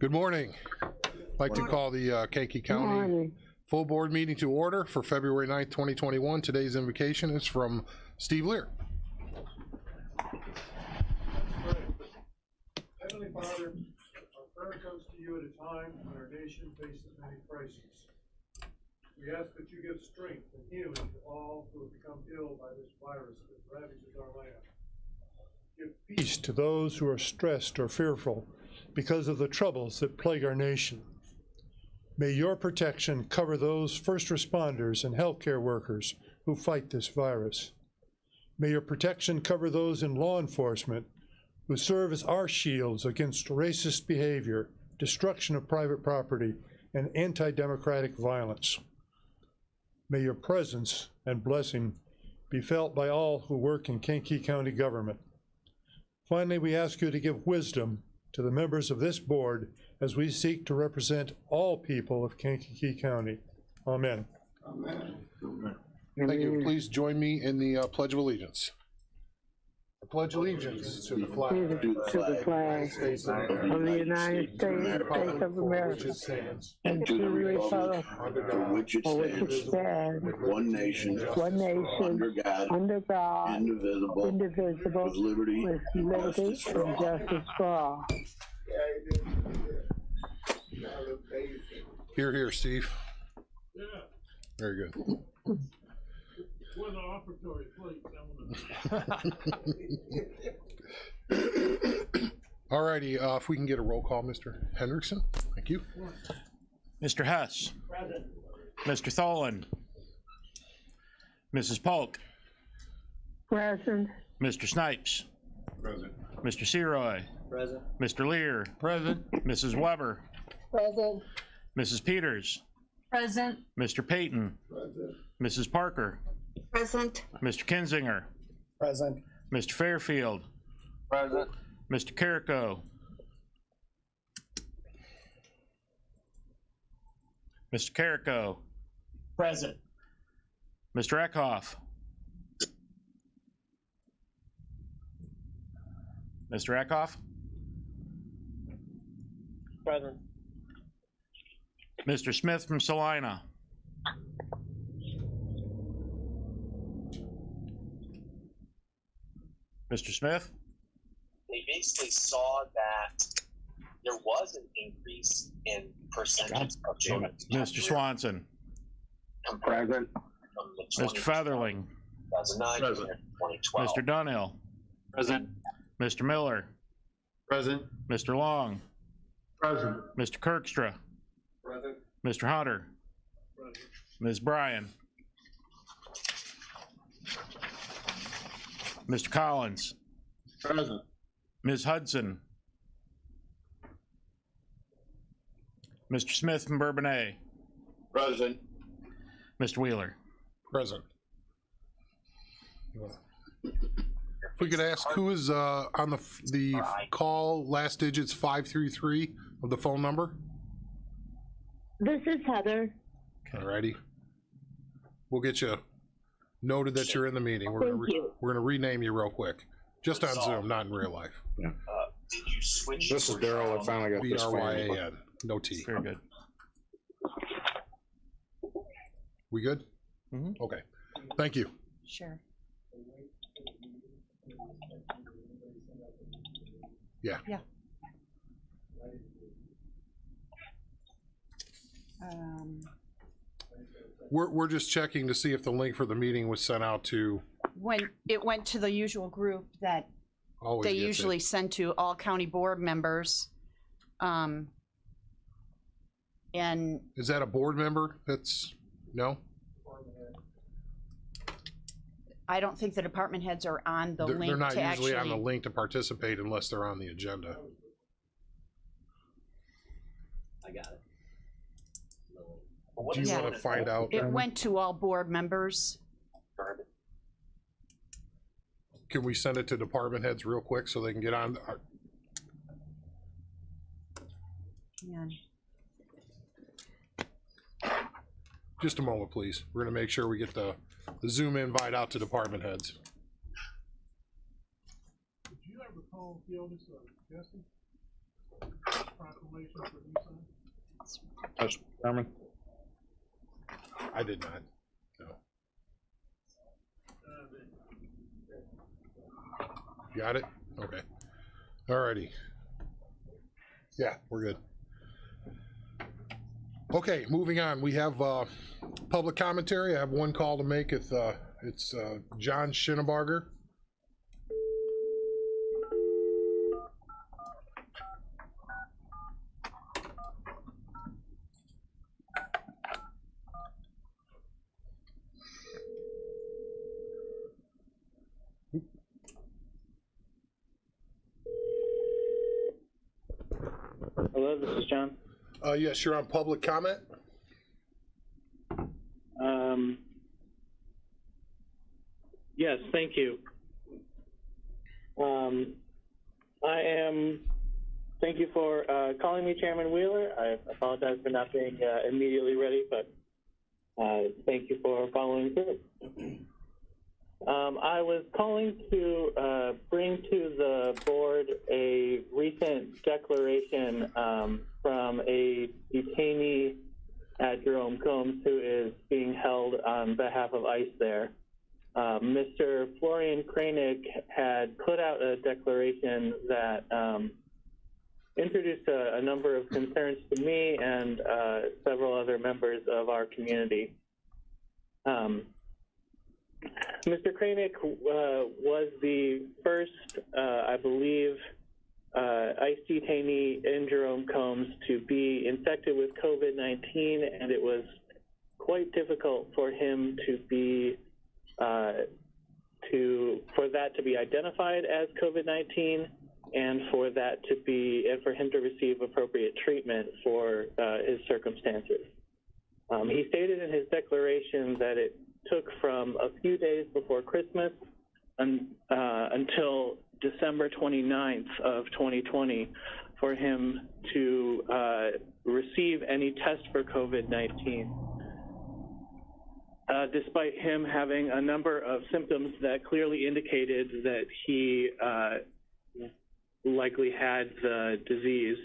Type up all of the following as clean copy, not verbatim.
Good morning. I'd like to call the Kankakee County full board meeting to order for February 9th, 2021. Today's invocation is from Steve Lear. Heavenly Father, our prayer comes to you at a time when our nation faces many crises. We ask that you give strength and healing to all who have become ill by this virus that ravages our land. Give peace to those who are stressed or fearful because of the troubles that plague our nation. May your protection cover those first responders and healthcare workers who fight this virus. May your protection cover those in law enforcement who serve as our shields against racist behavior, destruction of private property, and anti-democratic violence. May your presence and blessing be felt by all who work in Kankakee County government. Finally, we ask you to give wisdom to the members of this board as we seek to represent all people of Kankakee County. Amen. Amen. Thank you. Please join me in the Pledge of Allegiance. I pledge allegiance to the flag To the flag of the United States of America, and to the republic for which it stands, one nation, under God, indivisible, with liberty and justice for all. Here, here, Steve. Yeah, Very good. with an offertory plate. All righty, if we can get a roll call, Mr. Hendrickson. Thank you. Mr. Hess. Present. Mr. Tholen. Mrs. Polk. Present. Mr. Snipes. Present. Mr. Seroy. Present. Mr. Lear. Present. Mrs. Weber. Present. Mrs. Peters. Present. Mr. Payton. Present. Mrs. Parker. Present. Mr. Kinzinger. Present. Mr. Fairfield. Present. Mr. Carrico. Mr. Carrico. Present. Mr. Eckhoff. Mr. Eckhoff. Present. Mr. Smith from Salina. Mr. Smith? They basically saw that there was an increase in percentage of children. Mr. Swanson. Present. Mr. Featherling. 2009 to 2012. Mr. Dunhill. Present. Mr. Miller. Present. Mr. Long. Present. Mr. Kirkstra. Present. Mr. Hunter. Present. Ms. Bryan. Mr. Collins. Present. Ms. Hudson. Mr. Smith from Bourbonnais. Present. Mr. Wheeler. Present. If we could ask who is on the call, last digits 533 of the phone number. This is Heather. All righty. We'll get you noted that you're in the meeting. We're gonna rename you real quick, just on Zoom, not in real life. Did you switch? This is Daryl. I finally got this BRYAN, no T. Very good. We good? Mhm. Okay. Thank you. Sure. Yeah. Yeah. We're just checking to see if the link for the meeting was sent out to. When it went to the usual group that Always they gets it. usually send to all county board members. And Is that a board member? That's no. I don't think the department heads are on the link They're not to usually actually. on the link to participate unless they're on the agenda. I got it. Do you Yeah. want to find out? It went to all board members. Can we send it to department heads real quick so they can get on? Yeah. Just a moment, please. We're gonna make sure we get the Zoom invite out to department heads. Did you ever call Fiona Jesse? Proclamation. proclamation for Nissan? Mr. Chairman. I did not. No. Got it? Okay. Alrighty. Yeah, we're good. Okay, moving on. We have public commentary. I have one call to make. It's John Schinnebarger. Hello, this is John. Yes, you're on public comment. Yes, thank you. Thank you for calling me, Chairman Wheeler. I apologize for not being immediately ready, but thank you for following through. I was calling to bring to the board a recent declaration from a detainee at Jerome Combs who is being held on behalf of ICE there. Mr. Florian Kranig had put out a declaration that introduced a number of concerns to me and several other members of our community. Mr. Kranig was the first, I believe, ICE detainee in Jerome Combs to be infected with COVID-19, and it was quite difficult for him to be for that to be identified as COVID-19, and for him to receive appropriate treatment for his circumstances. He stated in his declaration that it took from a few days before Christmas until December 29th of 2020 for him to receive any test for COVID-19. Despite him having a number of symptoms that clearly indicated that he likely had the disease.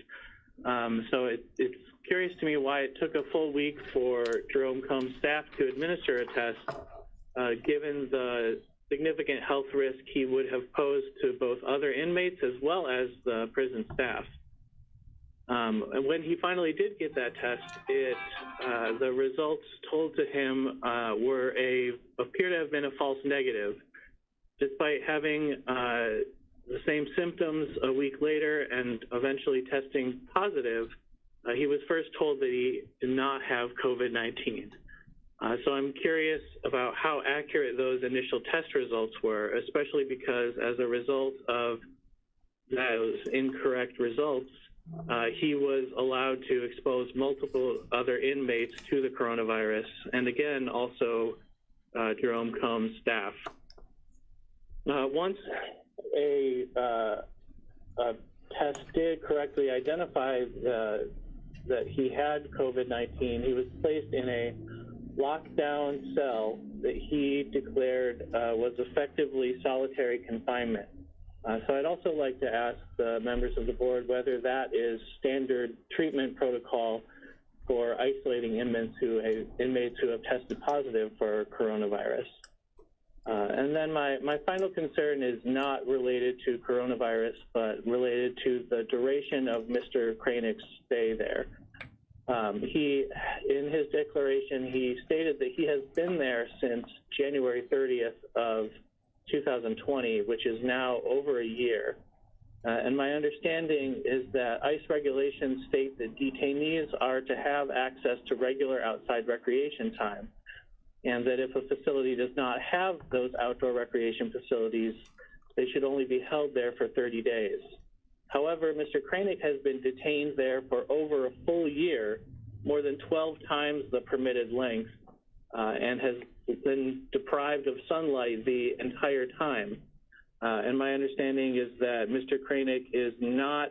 So it's curious to me why it took a full week for Jerome Combs staff to administer a test, given the significant health risk he would have posed to both other inmates as well as the prison staff. And when he finally did get that test, the results told to him appear to have been a false negative. Despite having the same symptoms a week later and eventually testing positive, he was first told that he did not have COVID-19. So I'm curious about how accurate those initial test results were, especially because as a result of those incorrect results, he was allowed to expose multiple other inmates to the coronavirus, and again, also Jerome Combs staff. Once a test did correctly identify that he had COVID-19, he was placed in a lockdown cell that he declared was effectively solitary confinement. So I'd also like to ask the members of the board whether that is standard treatment protocol for isolating inmates who have tested positive for coronavirus. And then my final concern is not related to coronavirus, but related to the duration of Mr. Kranig's stay there. In his declaration, he stated that he has been there since January 30th of 2020, which is now over a year. And my understanding is that ICE regulations state that detainees are to have access to regular outside recreation time, and that if a facility does not have those outdoor recreation facilities, they should only be held there for 30 days. However, Mr. Kranig has been detained there for over a full year, more than 12 times the permitted length, and has been deprived of sunlight the entire time. And my understanding is that Mr. Kranig is not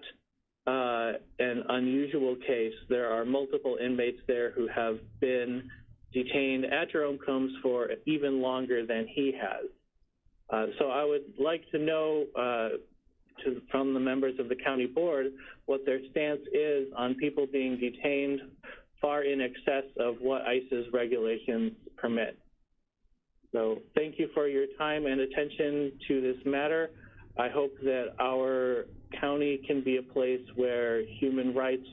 an unusual case. There are multiple inmates there who have been detained at Jerome Combs for even longer than he has. So I would like to know from the members of the county board what their stance is on people being detained far in excess of what ICE's regulations permit. So thank you for your time and attention to this matter. I hope that our county can be a place where human rights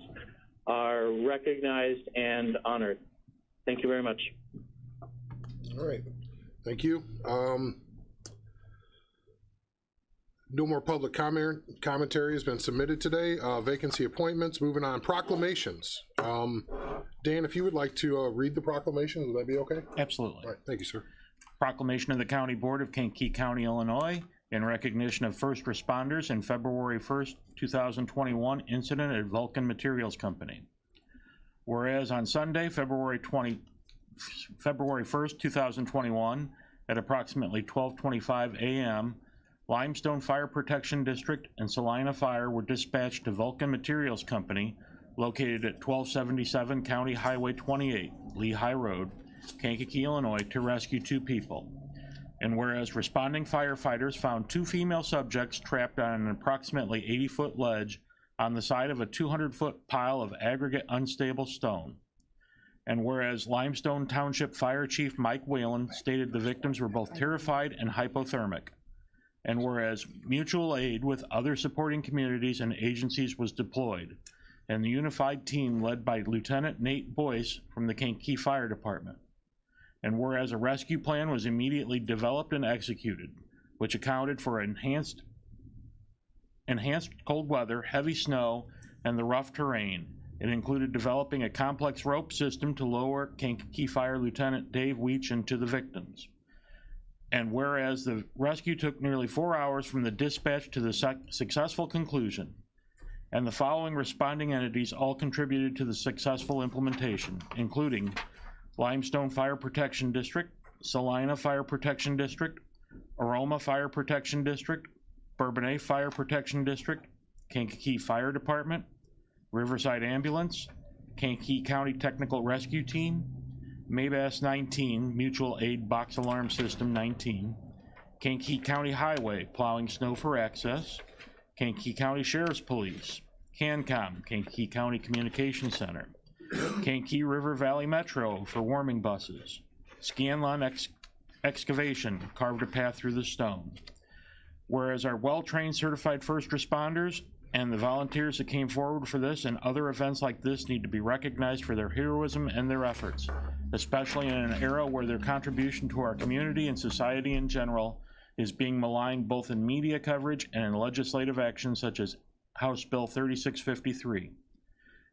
are recognized and honored. Thank you very much. All right, thank you. No more public commentary has been submitted today. Vacancy appointments, moving on. Proclamations. Dan, if you would like to read the proclamation, would that be okay? Absolutely. All right, thank you, sir. Proclamation of the County Board of Kankakee County, Illinois, in recognition of first responders in February 1st, 2021 incident at Vulcan Materials Company. Whereas on Sunday, February 1st, 2021, at approximately 12:25 a.m., Limestone Fire Protection District and Salina Fire were dispatched to Vulcan Materials Company, located at 1277 County Highway 28, Lehigh Road, Kankakee, Illinois, to rescue 2 people. And whereas responding firefighters found 2 female subjects trapped on an approximately 80-foot ledge on the side of a 200-foot pile of aggregate unstable stone. And whereas Limestone Township Fire Chief Mike Whalen stated the victims were both terrified and hypothermic. And whereas mutual aid with other supporting communities and agencies was deployed, and the unified team led by Lieutenant Nate Boyce from the Kankakee Fire Department. And whereas a rescue plan was immediately developed and executed, which accounted for enhanced cold weather, heavy snow, and the rough terrain. It included developing a complex rope system to lower Kankakee Fire Lieutenant Dave Weechin to the victims. And whereas the rescue took nearly 4 hours from the dispatch to the successful conclusion, and the following responding entities all contributed to the successful implementation, including Limestone Fire Protection District, Salina Fire Protection District, Aroma Fire Protection District, Bourbonnais Fire Protection District, Kankakee Fire Department, Riverside Ambulance, Kankakee County Technical Rescue Team, Maybas 19, Mutual Aid Box Alarm System 19, Kankakee County Highway, plowing snow for access, Kankakee County Sheriff's Police, CanCom, Kankakee County Communication Center, Kankakee River Valley Metro for warming buses, Scanlon Excavation carved a path through the stone. Whereas our well-trained certified first responders and the volunteers that came forward for this and other events like this need to be recognized for their heroism and their efforts, especially in an era where their contribution to our community and society in general is being maligned both in media coverage and in legislative action such as House Bill 3653.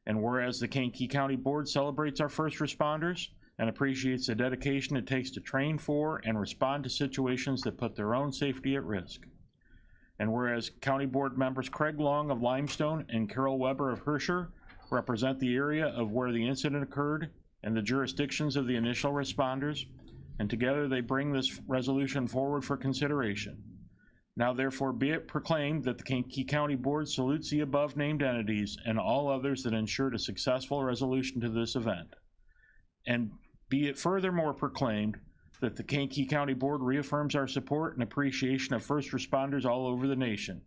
And whereas the Kankakee County Board celebrates our first responders and appreciates the dedication it takes to train for and respond to situations that put their own safety at risk. And whereas County Board members Craig Long of Limestone and Carol Weber of Herscher represent the area of where the incident occurred and the jurisdictions of the initial responders, and together they bring this resolution forward for consideration. Now therefore be it proclaimed that the Kankakee County Board salutes the above named entities and all others that ensured a successful resolution to this event. And be it furthermore proclaimed that the Kankakee County Board reaffirms our support and appreciation of first responders all over the nation,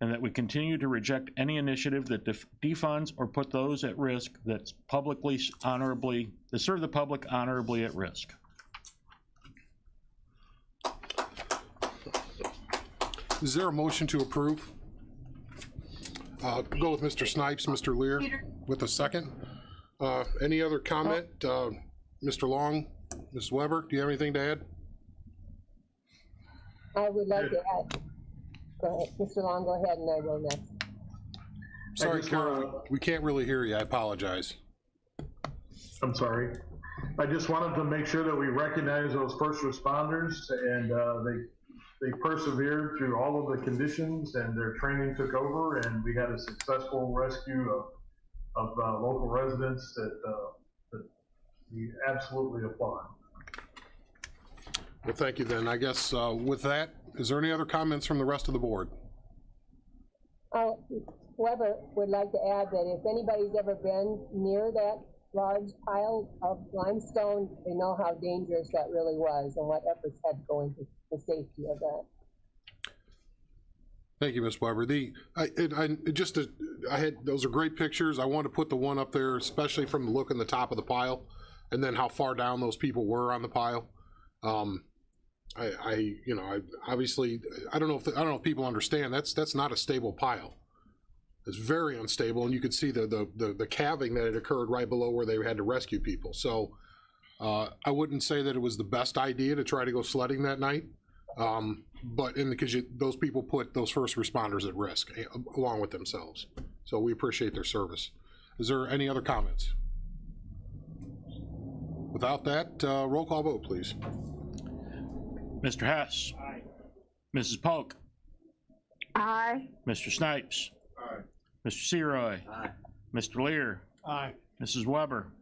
and that we continue to reject any initiative that defunds or put those at risk that serve the public honorably at risk. Is there a motion to approve? Go with Mr. Snipes, Mr. Lear, with a second. Any other comment? Mr. Long, Ms. Weber, do you have anything to add? I would like to add. Go ahead, Mr. Long, go ahead, and I will next. Sorry, Carol, we can't really hear you. I apologize. I'm sorry. I just wanted to make sure that we recognize those first responders, and they persevered through all of the conditions, and their training took over, and we had a successful rescue of local residents that we absolutely applaud. Well, thank you then. I guess with that, is there any other comments from the rest of the board? Weber would like to add that if anybody's ever been near that large pile of limestone, they know how dangerous that really was and what efforts had to go into the safety of that. Thank you, Ms. Weber. I had, those are great pictures. I wanted to put the one up there, especially from the look in the top of the pile, and then how far down those people were on the pile. Obviously, I don't know if people understand, that's not a stable pile. It's very unstable, and you could see the calving that had occurred right below where they had to rescue people. So I wouldn't say that it was the best idea to try to go sledding that night, but because those people put those first responders at risk along with themselves. So we appreciate their service. Is there any other comments? Without that, roll call vote, please. Mr. Hess. Aye. Mrs. Polk. Aye. Mr. Snipes. Aye. Mr. Seroy. Aye. Mr. Lear. Aye. Mrs. Weber.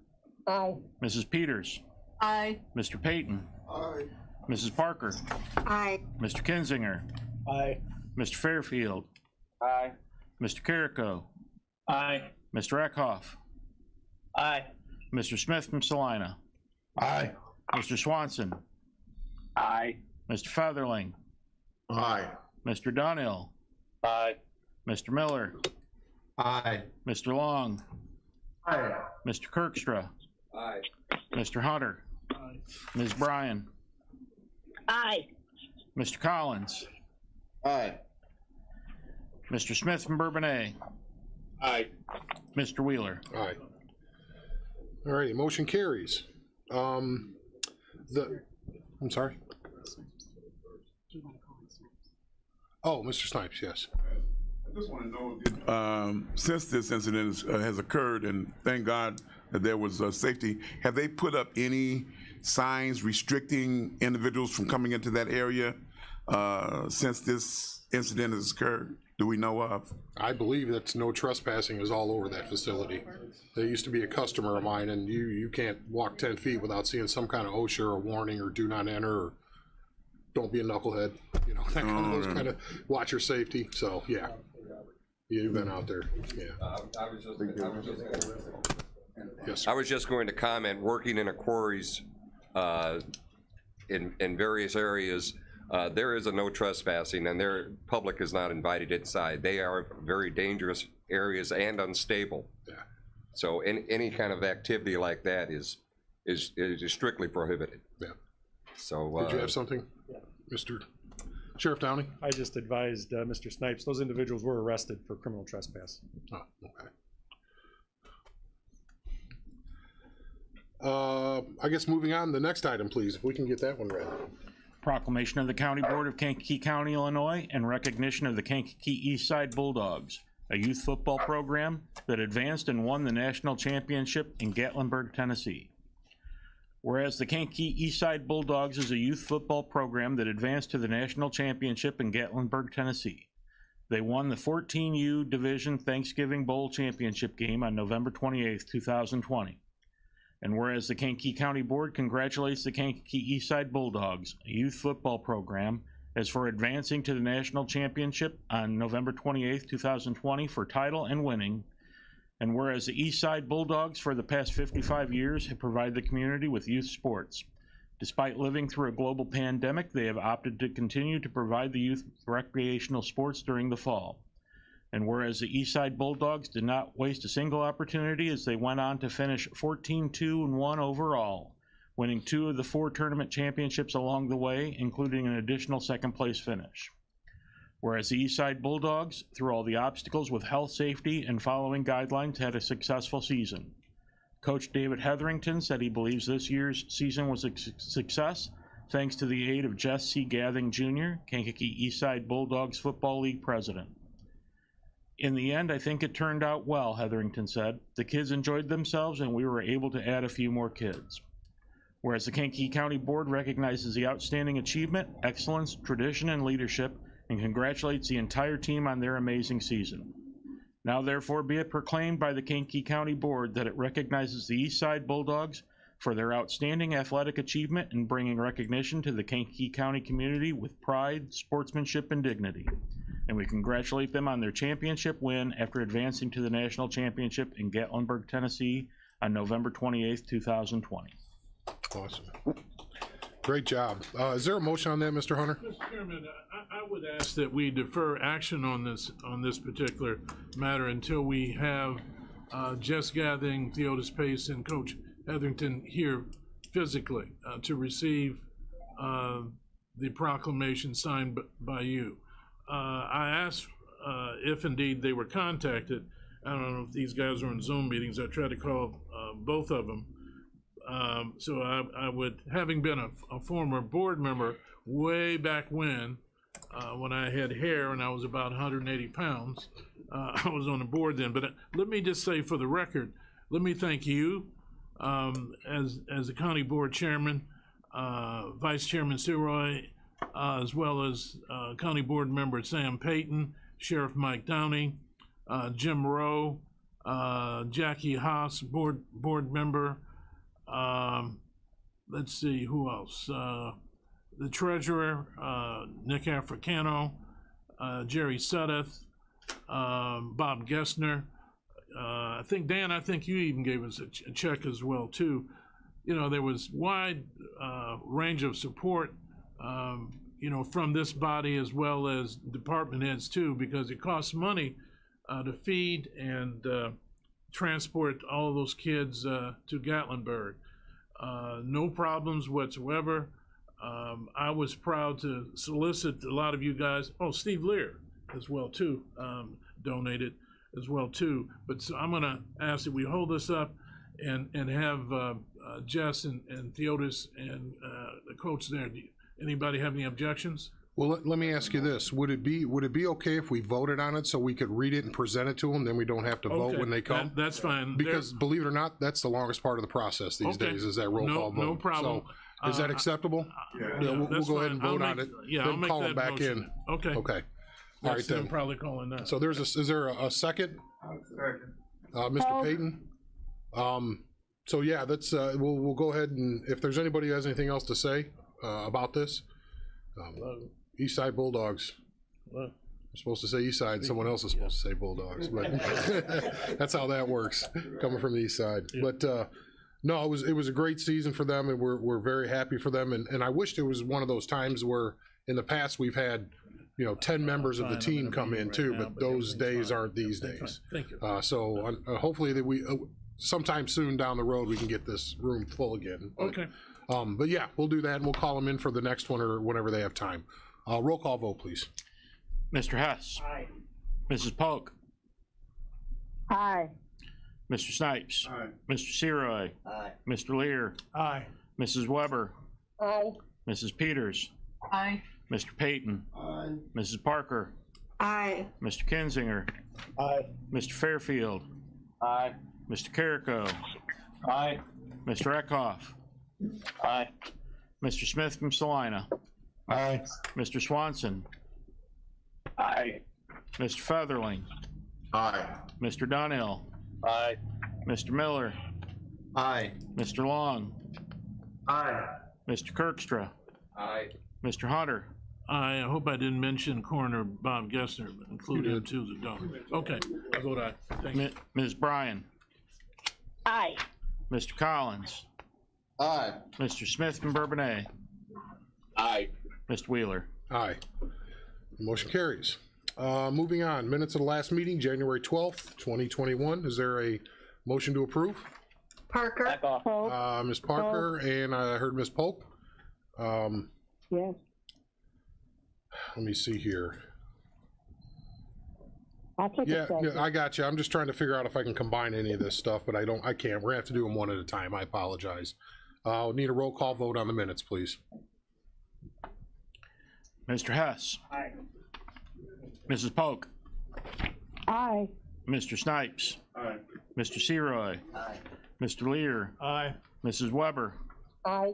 Aye. Mrs. Peters. Aye. Mr. Payton. Aye. Mrs. Parker. Aye. Mr. Kinzinger. Aye. Mr. Fairfield. Aye. Mr. Carrico. Aye. Mr. Eckhoff. Aye. Mr. Smith from Salina. Aye. Mr. Swanson. Aye. Mr. Featherling. Aye. Mr. Dunhill. Aye. Mr. Miller. Aye. Mr. Long. Aye. Mr. Kirkstra. Aye. Mr. Hunter. Aye. Ms. Bryan. Aye. Mr. Collins. Aye. Mr. Smith from Bourbonnais. Aye. Mr. Wheeler. Aye. All righty, motion carries. I'm sorry. Oh, Mr. Snipes, yes. I just want to know, since this incident has occurred, and thank God that there was safety, have they put up any signs restricting individuals from coming into that area since this incident has occurred? Do we know of? I believe that's no trespassing is all over that facility. There used to be a customer of mine, and you can't walk 10 feet without seeing some kind of OSHA or warning or do not enter or don't be a knucklehead, you know, that kind of, those kind of watch your safety. So yeah, you've been out there. Yeah. Yes. I was just going to comment, working in a quarries in various areas, there is a no trespassing, and their public is not invited inside. They are very dangerous areas and unstable. Yeah. So any kind of activity like that is strictly prohibited. Yeah. So Did you have something, Mr. Sheriff Downey? I just advised Mr. Snipes, those individuals were arrested for criminal trespass. Oh, okay. I guess moving on, the next item, please, if we can get that one read. Proclamation of the County Board of Kankakee County, Illinois, and recognition of the Kankakee East Side Bulldogs, a youth football program that advanced and won the national championship in Gatlinburg, Tennessee. Whereas the Kankakee East Side Bulldogs is a youth football program that advanced to the national championship in Gatlinburg, Tennessee. They won the 14U Division Thanksgiving Bowl championship game on November 28, 2020. And whereas the Kankakee County Board congratulates the Kankakee East Side Bulldogs, a youth football program, as for advancing to the national championship on November 28, 2020 for title and winning. And whereas the East Side Bulldogs for the past 55 years have provided the community with youth sports. Despite living through a global pandemic, they have opted to continue to provide the youth with recreational sports during the fall. And whereas the East Side Bulldogs did not waste a single opportunity as they went on to finish 14-2-1 overall, winning 2 of the 4 tournament championships along the way, including an additional second-place finish. Whereas the East Side Bulldogs, through all the obstacles with health, safety, and following guidelines, had a successful season. Coach David Hetherington said he believes this year's season was a success thanks to the aid of Jess C. Gathing Jr., Kankakee East Side Bulldogs Football League president. In the end, I think it turned out well, Hetherington said. The kids enjoyed themselves, and we were able to add a few more kids. Whereas the Kankakee County Board recognizes the outstanding achievement, excellence, tradition, and leadership, and congratulates the entire team on their amazing season. Now therefore be it proclaimed by the Kankakee County Board that it recognizes the East Side Bulldogs for their outstanding athletic achievement in bringing recognition to the Kankakee County community with pride, sportsmanship, and dignity. And we congratulate them on their championship win after advancing to the national championship in Gatlinburg, Tennessee on November 28th, 2020. Awesome. Great job. Is there a motion on that, Mr. Hunter? Mr. Chairman, I would ask that we defer action on this particular matter until we have Jess Gathering, Theodis Pace, and Coach Hetherington here physically to receive the proclamation signed by you. I asked if indeed they were contacted. I don't know if these guys are on Zoom meetings. I tried to call both of them. So I would, having been a former board member way back when I had hair and I was about 180 pounds, I was on the board then. But let me just say for the record, let me thank you as the county board chairman, Vice Chairman Siroy, as well as county board member Sam Payton, Sheriff Mike Downey, Jim Rowe, Jackie Haas, board member. Let's see, who else? The treasurer, Nick Africano, Jerry Suddeth, Bob Gessner. I think, Dan, you even gave us a check as well, too. You know, there was wide range of support, you know, from this body as well as department heads, too, because it costs money to feed and transport all of those kids to Gatlinburg. No problems whatsoever. I was proud to solicit a lot of you guys. Oh, Steve Lear as well too, donated as well too. But so I'm gonna ask that we hold this up and have Jess and Theodis and the coach there. Anybody have any objections? Well, let me ask you this: Would it be okay if we voted on it so we could read it and present it to them? Then we don't have to vote when they come. That's fine. Because believe it or not, that's the longest part of the process these days is that roll call vote. No problem. So, is that acceptable? Yeah, we'll go ahead and vote on it. Yeah, then I'll make call that them back motion. in. Okay. Okay. All right then. I'm probably calling that. So is there a second? Second. Mr. Payton. So yeah, that's we'll go ahead and if there's anybody who has anything else to say about this. East Side Bulldogs. I'm supposed to say East Side, someone else is supposed to say Bulldogs, but that's how that works, coming from the East Side. Yeah. But no, it was a great season for them, and we're very happy for them. And I wish there was one of those times where in the past we've had 10 members of the team come in too, but those days aren't these days. Thank you. So hopefully that we sometime soon down the road we can get this room full again. Okay. But yeah, we'll do that, and we'll call them in for the next one or whenever they have time. Roll call vote, please. Mr. Hess. Aye. Mrs. Polk. Aye. Mr. Snipes. Aye. Mr. Seroy. Aye. Mr. Lear. Aye. Mrs. Weber. Aye. Mrs. Peters. Aye. Mr. Payton. Aye. Mrs. Parker. Aye. Mr. Kinzinger. Aye. Mr. Fairfield. Aye. Mr. Carrico. Aye. Mr. Eckhoff. Aye. Mr. Smith from Salina. Aye. Mr. Swanson. Aye. Mr. Featherling. Aye. Mr. Dunhill. Aye. Mr. Miller. Aye. Mr. Long. Aye. Mr. Kirkstra. Aye. Mr. Hunter. I hope I didn't mention Coroner Bob Gessner, but include him too as a donor. Okay, I vote aye. Thank you. Ms. Bryan. Aye. Mr. Collins. Aye. Mr. Smith from Bourbonnais. Aye. Mr. Wheeler. Aye. Motion carries. Moving on, minutes of the last meeting, January 12th, 2021. Is there a motion to approve? Parker. Polk. Ms. Parker, and I heard Ms. Polk. Yes. Let me see here. I'll take a second. Yeah, I got you. I'm just trying to figure out if I can combine any of this stuff, but I can't. We're gonna have to do them one at a time. I apologize. I'll need a roll call vote on the minutes, please. Mr. Hess. Aye. Mrs. Polk. Aye. Mr. Snipes. Aye. Mr. Seroy. Aye. Mr. Lear. Aye. Mrs. Weber. Aye.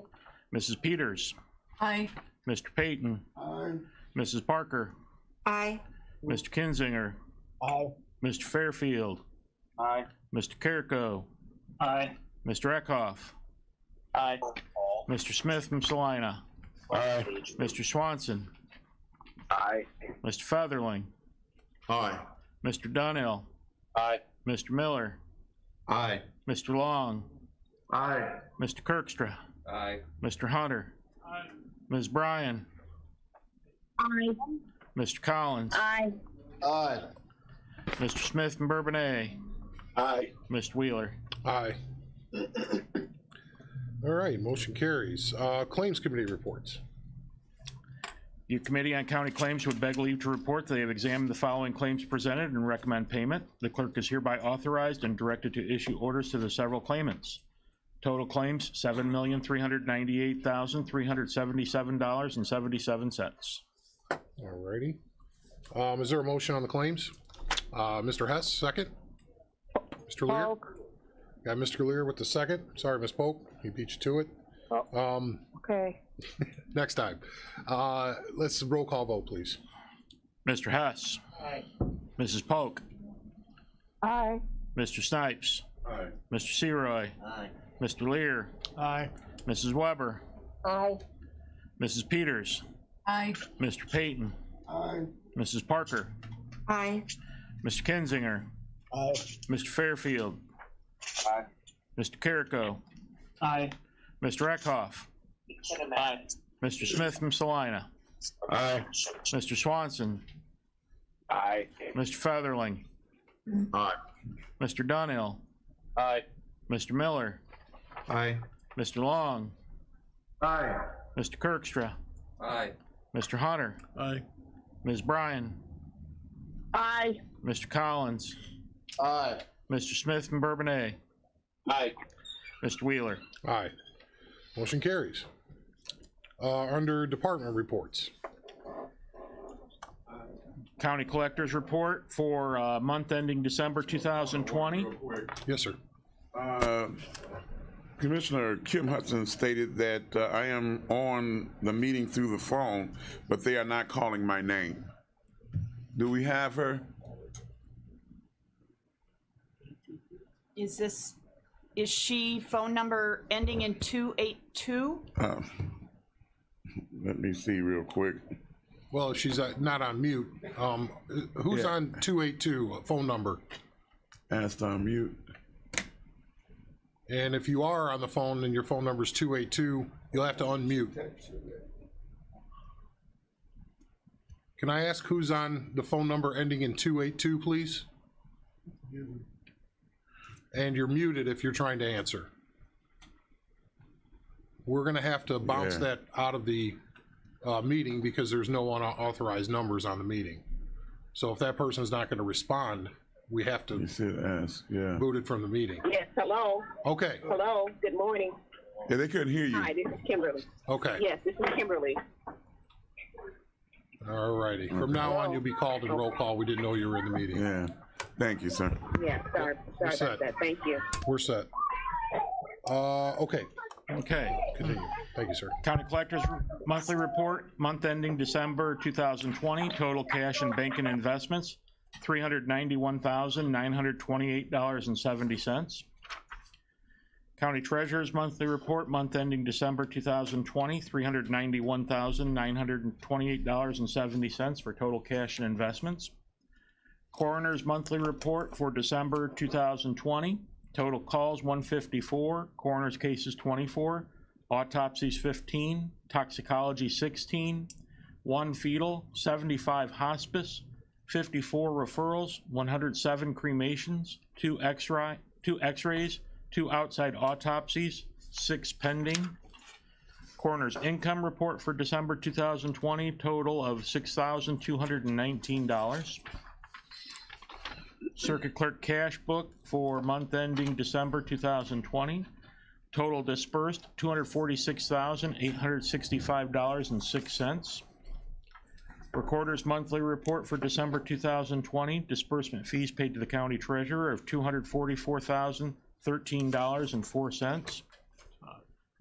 Mrs. Peters. Aye. Mr. Payton. Aye. Mrs. Parker. Aye. Mr. Kinzinger. Aye. Mr. Fairfield. Aye. Mr. Carrico. Aye. Mr. Eckhoff. Aye. Mr. Smith from Salina. Aye. Mr. Swanson. Aye. Mr. Featherling. Aye. Mr. Dunhill. Aye. Mr. Miller. Aye. Mr. Long. Aye. Mr. Kirkstra. Aye. Mr. Hunter. Ms. Bryan. Aye. Mr. Collins. Aye. Aye. Mr. Smith from Bourbonnais. Aye. Mr. Wheeler. Aye. All right, motion carries. Claims Committee reports. Your Committee on County Claims would beg leave to report that they have examined the following claims presented and recommend payment. The clerk is hereby authorized and directed to issue orders to the several claimants. Total claims, $7,398,377.77. All righty. Is there a motion on the claims? Mr. Hess, second. Mr. Lear? Polk. Got Mr. Lear with the second. Sorry, Ms. Polk, he beat you to it. Okay. Next time. Let's roll call vote, please. Mr. Hess. Aye. Mrs. Polk. Aye. Mr. Snipes. Aye. Mr. Seroy. Aye. Mr. Lear. Aye. Mrs. Weber. Aye. Mrs. Peters. Aye. Mr. Payton. Aye. Mrs. Parker. Aye. Mr. Kinzinger. Aye. Mr. Fairfield. Aye. Mr. Carrico. Aye. Mr. Eckhoff. Aye. Mr. Smith from Salina. Aye. Mr. Swanson. Aye. Mr. Featherling. Aye. Mr. Dunhill. Aye. Mr. Miller. Aye. Mr. Long. Aye. Mr. Kirkstra. Aye. Mr. Hunter. Aye. Ms. Bryan. Aye. Mr. Collins. Aye. Mr. Smith from Bourbonnais. Aye. Mr. Wheeler. Aye. Motion carries. Under department reports. County Collector's Report for month ending December 2020. Yes, sir. Commissioner Kim Hudson stated that I am on the meeting through the phone, but they are not calling my name. Do we have her? Is she phone number ending in 282? Let me see real quick. Well, she's not on mute. Who's Yeah. on 282 phone number? Asked on mute. And if you are on the phone and your phone number is 282, you'll have to unmute. Can I ask who's on the phone number ending in 282, please? And you're muted if you're trying to answer. We're gonna have to bounce that out of the meeting because there's no unauthorized numbers on the meeting. So if that person's not gonna respond, we have to You said ask, yeah. boot it from the meeting. Yes, hello. Okay, Hello, good morning. Yeah, they couldn't hear you. Hi, this is Kimberly. okay, Yes, this is Kimberly. all righty. From now on, you'll be called in roll call. We didn't know you were in the meeting. Yeah. Thank you, sir. Yeah, sorry set. about that. Thank you. We're set. Okay, Okay. continue. Thank you, sir. County Collector's Monthly Report, month ending December 2020. Total cash and bank and investments, $391,928.70. County Treasurer's Monthly Report, month ending December 2020, $391,928.70 for total cash and investments. Coroner's Monthly Report for December 2020, total calls 154, coroner's cases 24, autopsies 15, toxicology 16, 1 fetal, 75 hospice, 54 referrals, 107 cremations, 2 x-rays, 2 outside autopsies, 6 pending. Coroner's income report for December 2020, total of $6,219. Circuit Clerk Cash Book for month ending December 2020, total dispersed $246,865.06. Recorder's Monthly Report for December 2020, disbursement fees paid to the County Treasurer of $244,013.04.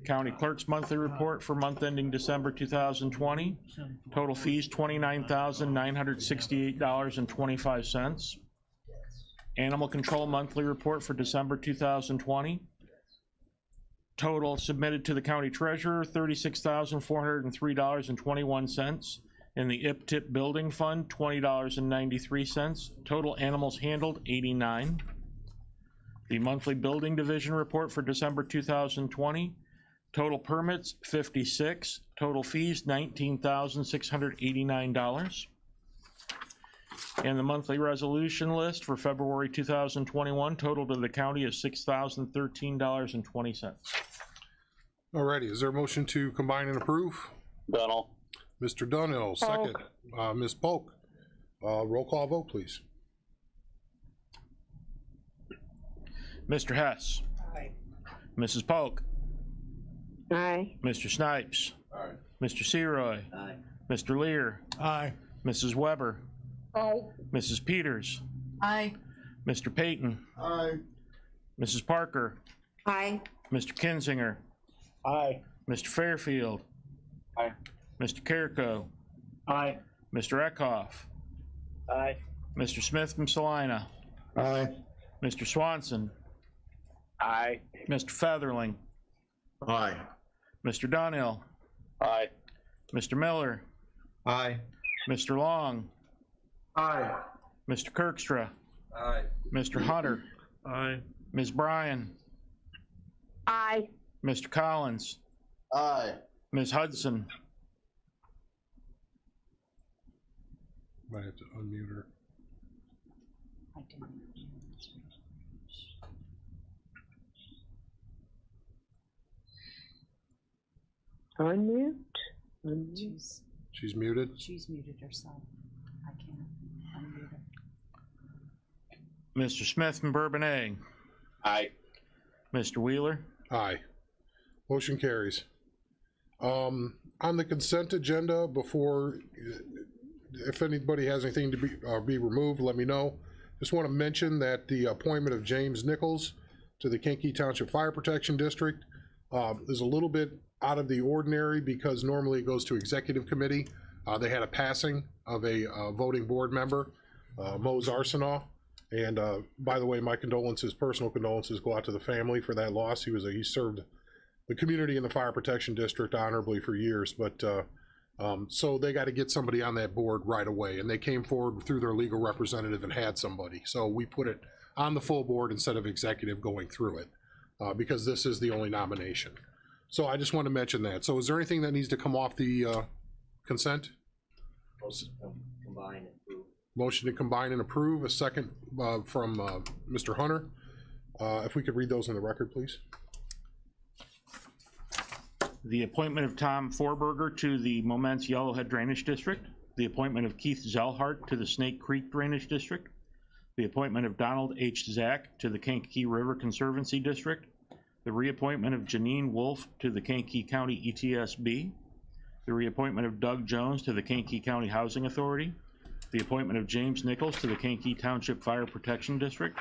County Clerk's Monthly Report for month ending December 2020, total fees $29,968.25. Animal Control Monthly Report for December 2020. Total submitted to the County Treasurer, $36,403.21. In the IPTIP Building Fund, $20.93. Total animals handled, 89. The Monthly Building Division Report for December 2020. Total permits, 56. Total fees, $19,689. And the monthly resolution list for February 2021, total to the county is $6,013.20. Alrighty, is there a motion to combine and approve? Dunnell. Mr. Dunnell, second. Ms. Polk, roll call vote, please. Mr. Hess. Aye. Mrs. Polk. Aye. Mr. Snipes. Aye. Mr. Seroy. Aye. Mr. Lear. Aye. Mrs. Weber. Aye. Mrs. Peters. Aye. Mr. Payton. Aye. Mrs. Parker. Aye. Mr. Kinzinger. Aye. Mr. Fairfield. Aye. Mr. Carrico. Aye. Mr. Eckhoff. Aye. Mr. Smith from Salina. Aye. Mr. Swanson. Aye. Mr. Featherling. Aye. Mr. Donnell. Aye. Mr. Miller. Aye. Mr. Long. Aye. Mr. Kirkstra. Aye. Mr. Hunter. Aye. Ms. Bryan. Aye. Mr. Collins. Aye. Ms. Hudson. Might have to unmute her. Unmute. Unmute. She's muted. She's muted herself. I can't unmute her. Mr. Smith from Bourbonnais. Aye. Mr. Wheeler. Aye. Motion carries. On the consent agenda, before, if anybody has anything to be removed, let me know. Just want to mention that the appointment of James Nichols to the Kankakee Township Fire Protection District is a little bit out of the ordinary because normally it goes to executive committee. They had a passing of a voting board member, Mose Arsenault. And by the way, my condolences, personal condolences, go out to the family for that loss. He served the community in the fire protection district honorably for years, but so they got to get somebody on that board right away, and they came forward through their legal representative and had somebody. So we put it on the full board instead of executive going through it because this is the only nomination. So I just want to mention that. So is there anything that needs to come off the consent? Combine and approve. Motion to combine and approve. A second from Mr. Hunter. If we could read those in the record, please. The appointment of Tom Forberger to the Momence Yellowhead Drainage District. The appointment of Keith Zellhart to the Snake Creek Drainage District. The appointment of Donald H. Zach to the Kankakee River Conservancy District. The reappointment of Janine Wolf to the Kankakee County ETSB. The reappointment of Doug Jones to the Kankakee County Housing Authority. The appointment of James Nichols to the Kankakee Township Fire Protection District,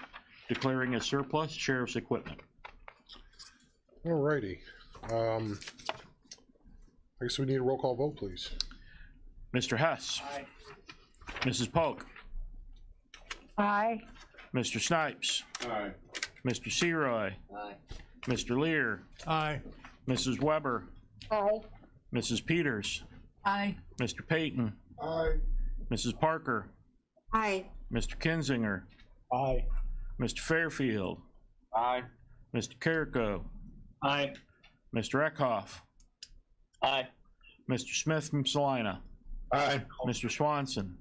declaring as surplus sheriff's equipment. All righty. I guess we need a roll call vote, please. Mr. Hess. Aye. Mrs. Polk. Aye. Mr. Snipes. Aye. Mr. Seroy. Aye. Mr. Lear. Aye. Mrs. Weber. Aye. Mrs. Peters. Aye. Mr. Payton. Aye. Mrs. Parker. Aye. Mr. Kinzinger. Aye. Mr. Fairfield. Aye. Mr. Carrico. Aye. Mr. Eckhoff. Aye. Mr. Smith from Salina. Aye. Mr. Swanson.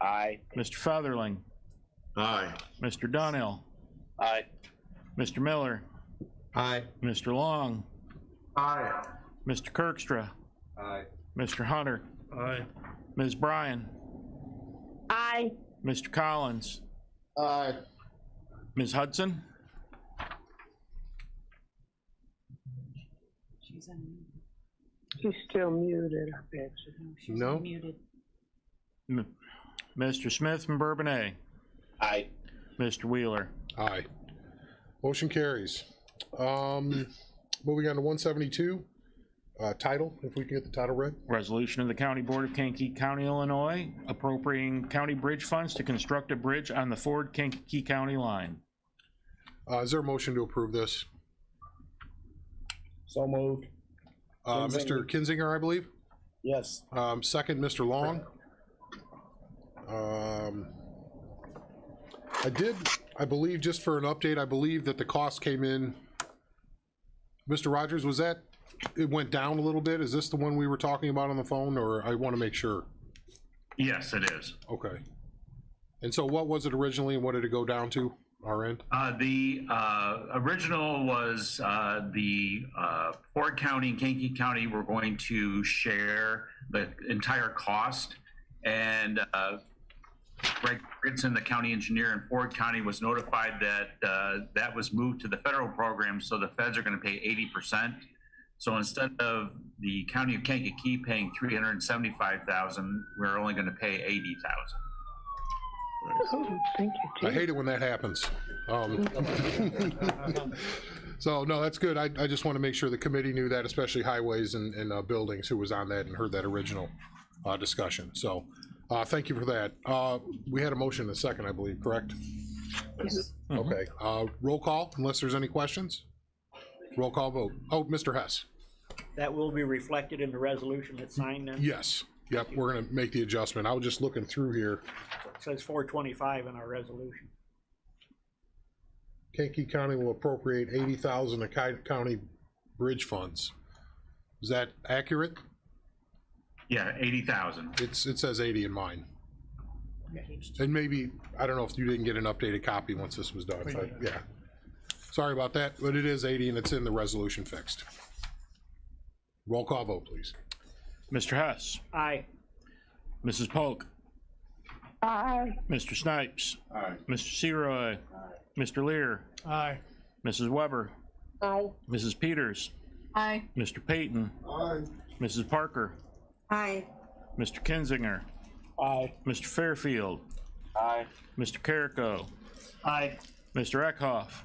Aye. Mr. Featherling. Aye. Mr. Donnell. Aye. Mr. Miller. Aye. Mr. Long. Aye. Mr. Kirkstra. Aye. Mr. Hunter. Aye. Ms. Bryan. Aye. Mr. Collins. Aye. Ms. Hudson. She's unmuted. She's still muted, I bet you. No, she's No? unmuted. Mr. Smith from Bourbonnais. Aye. Mr. Wheeler. Aye. Motion carries. Moving on to 172. Title, if we can get the title read. Resolution of the County Board of Kankakee County, Illinois, appropriating county bridge funds to construct a bridge on the Ford Kankakee County line. Is there a motion to approve this? So moved. Mr. Kinzinger, I believe. Yes. Second, Mr. Long. I believe, just for an update, I believe that the cost came in Mr. Rogers, was that, it went down a little bit? Is this the one we were talking about on the phone, or I want to make sure? Yes, it is. Okay. And so what was it originally and what did it go down to, our end? The original was the Ford County and Kankakee County were going to share the entire cost, and Greg Ferguson, the county engineer in Ford County, was notified that that was moved to the federal program, so the feds are going to pay 80%. So instead of the county of Kankakee paying $375,000, we're only going to pay $80,000. Oh, thank you. I hate it when that happens. So, no, that's good. I just want to make sure the committee knew that, especially highways and buildings, who was on that and heard that original discussion. So, thank you for that. We had a motion in a second, I believe, correct? Yes. Okay. Roll call, unless there's any questions. Roll call vote. Oh, Mr. Hess. That will be reflected in the resolution that's signed then? Yes. Yep, we're going to make the adjustment. I was just looking through here. It says 425 in our resolution. Kankakee County will appropriate $80,000 to county bridge funds. Is that accurate? Yeah, 80,000. It says 80 in mine. And maybe, I don't know if you didn't get an updated copy once this was done, but yeah. Sorry about that, but it is 80 and it's in the resolution fixed. Roll call vote, please. Mr. Hess. Aye. Mrs. Polk. Aye. Mr. Snipes. Aye. Mr. Seroy. Mr. Lear. Aye. Mrs. Weber. Aye. Mrs. Peters. Aye. Mr. Payton. Aye. Mrs. Parker. Aye. Mr. Kinzinger. Aye. Mr. Fairfield. Aye. Mr. Carrico. Aye. Mr. Eckhoff.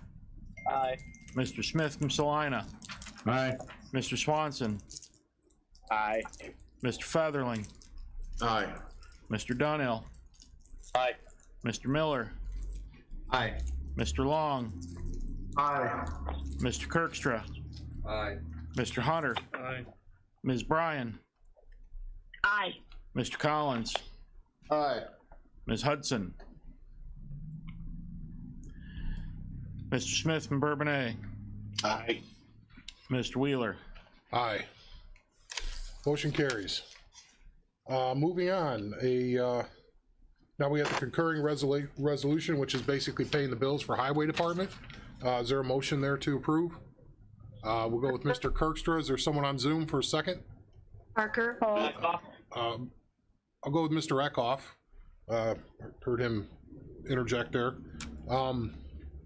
Aye. Mr. Smith from Salina. Aye. Mr. Swanson. Aye. Mr. Featherling. Aye. Mr. Donnell. Aye. Mr. Miller. Aye. Mr. Long. Aye. Mr. Kirkstra. Aye. Mr. Hunter. Aye. Ms. Bryan. Aye. Mr. Collins. Aye. Ms. Hudson. Mr. Smith from Bourbonnais. Aye. Mr. Wheeler. Aye. Motion carries. Moving on, now we have the concurring resolution, which is basically paying the bills for Highway Department. Is there a motion there to approve? We'll go with Mr. Kirkstra. Is there someone on Zoom for a second? Parker. I'll go with Mr. Eckhoff. Heard him interject there.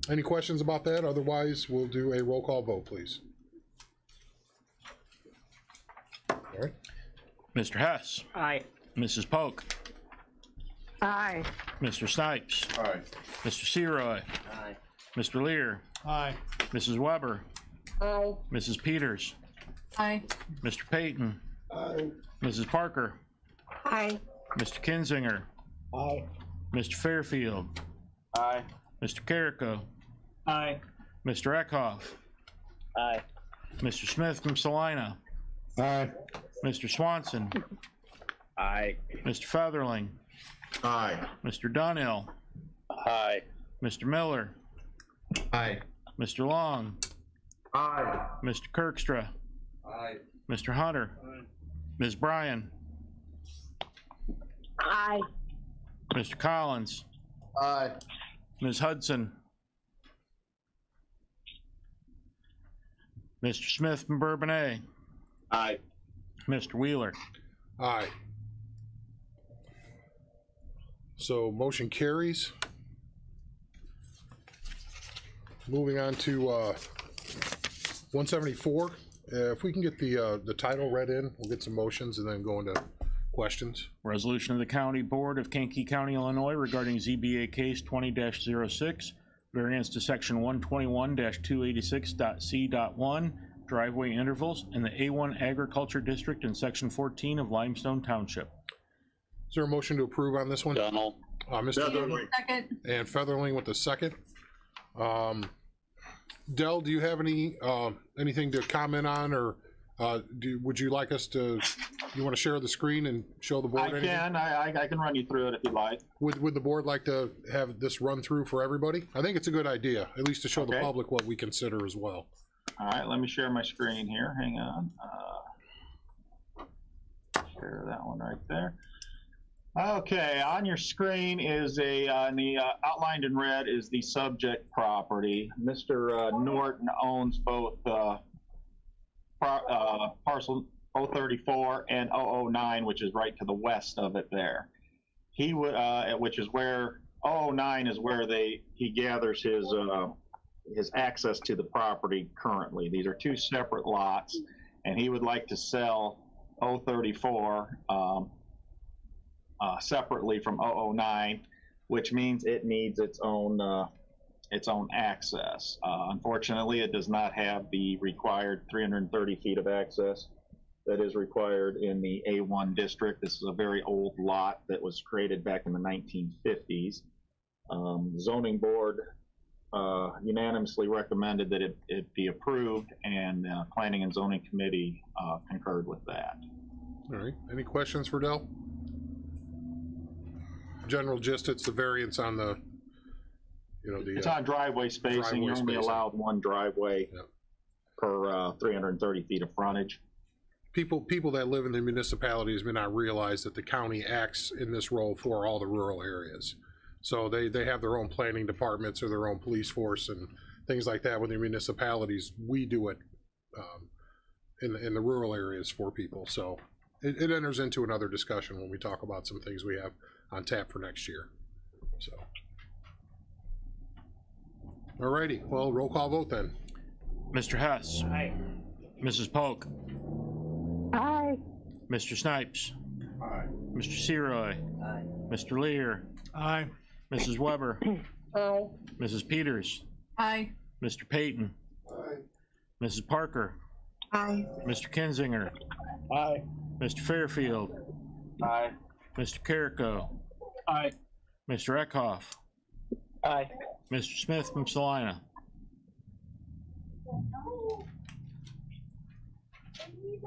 Any questions about that? Otherwise, we'll do a roll call vote, please. All right. Mr. Hess. Aye. Mrs. Polk. Aye. Mr. Snipes. Aye. Mr. Seroy. Aye. Mr. Lear. Aye. Mrs. Weber. Aye. Mrs. Peters. Aye. Mr. Payton. Aye. Mrs. Parker. Aye. Mr. Kinzinger. Aye. Mr. Fairfield. Aye. Mr. Carrico. Aye. Mr. Eckhoff. Aye. Mr. Smith from Salina. Aye. Mr. Swanson. Aye. Mr. Featherling. Aye. Mr. Donnell. Aye. Mr. Miller. Aye. Mr. Long. Aye. Mr. Kirkstra. Aye. Mr. Hunter. Ms. Bryan. Aye. Mr. Collins. Aye. Ms. Hudson. Mr. Smith from Bourbonnais. Aye. Mr. Wheeler. Aye. So motion carries. Moving on to 174. If we can get the title read in, we'll get some motions and then go into questions. Resolution of the County Board of Kankakee County, Illinois regarding ZBA case 20-06, variance to section 121-286.c.1, driveway intervals in the A1 Agriculture District in section 14 of Limestone Township. Is there a motion to approve on this one? Donnell. Mr. Featherling. Second. And Featherling with the second. Dell, do you have anything to comment on, or would you like us to? You want to share the screen and show the board? I can run you through it if you'd like. Would the board like to have this run through for everybody? I think it's a good idea, at least to show the public what we consider as well. All right, let me share my screen here. Hang on. Share that one right there. Okay, on your screen is outlined in red is the subject property. Mr. Norton owns both parcel 034 and 009, which is right to the west of it there. He would, which is where 009 is where he gathers his access to the property currently. These are two separate lots, and he would like to sell 034 separately from 009, which means it needs its own access. Unfortunately, it does not have the required 330 feet of access that is required in the A1 district. This is a very old lot that was created back in the 1950s. Zoning board unanimously recommended that it be approved, and Planning and Zoning Committee concurred with that. All right. Any questions for Dell? General gist, it's the variance on the, it's on driveway spacing. You're only allowed one driveway per 330 feet of frontage. People that live in the municipalities may not realize that the county acts in this role for all the rural areas. So they have their own planning departments or their own police force and things like that with the municipalities. We do it in the rural areas for people. So it enters into another discussion when we talk about some things we have on tap for next year. So, all righty. Well, roll call vote then. Mr. Hess. Aye. Mrs. Polk. Aye. Mr. Snipes. Aye. Mr. Seroy. Aye. Mr. Lear. Aye. Mrs. Weber. Aye. Mrs. Peters. Aye. Mr. Payton. Aye. Mrs. Parker. Aye. Mr. Kinzinger. Aye. Mr. Fairfield. Aye. Mr. Carrico. Aye. Mr. Eckhoff. Aye. Mr. Smith from Salina.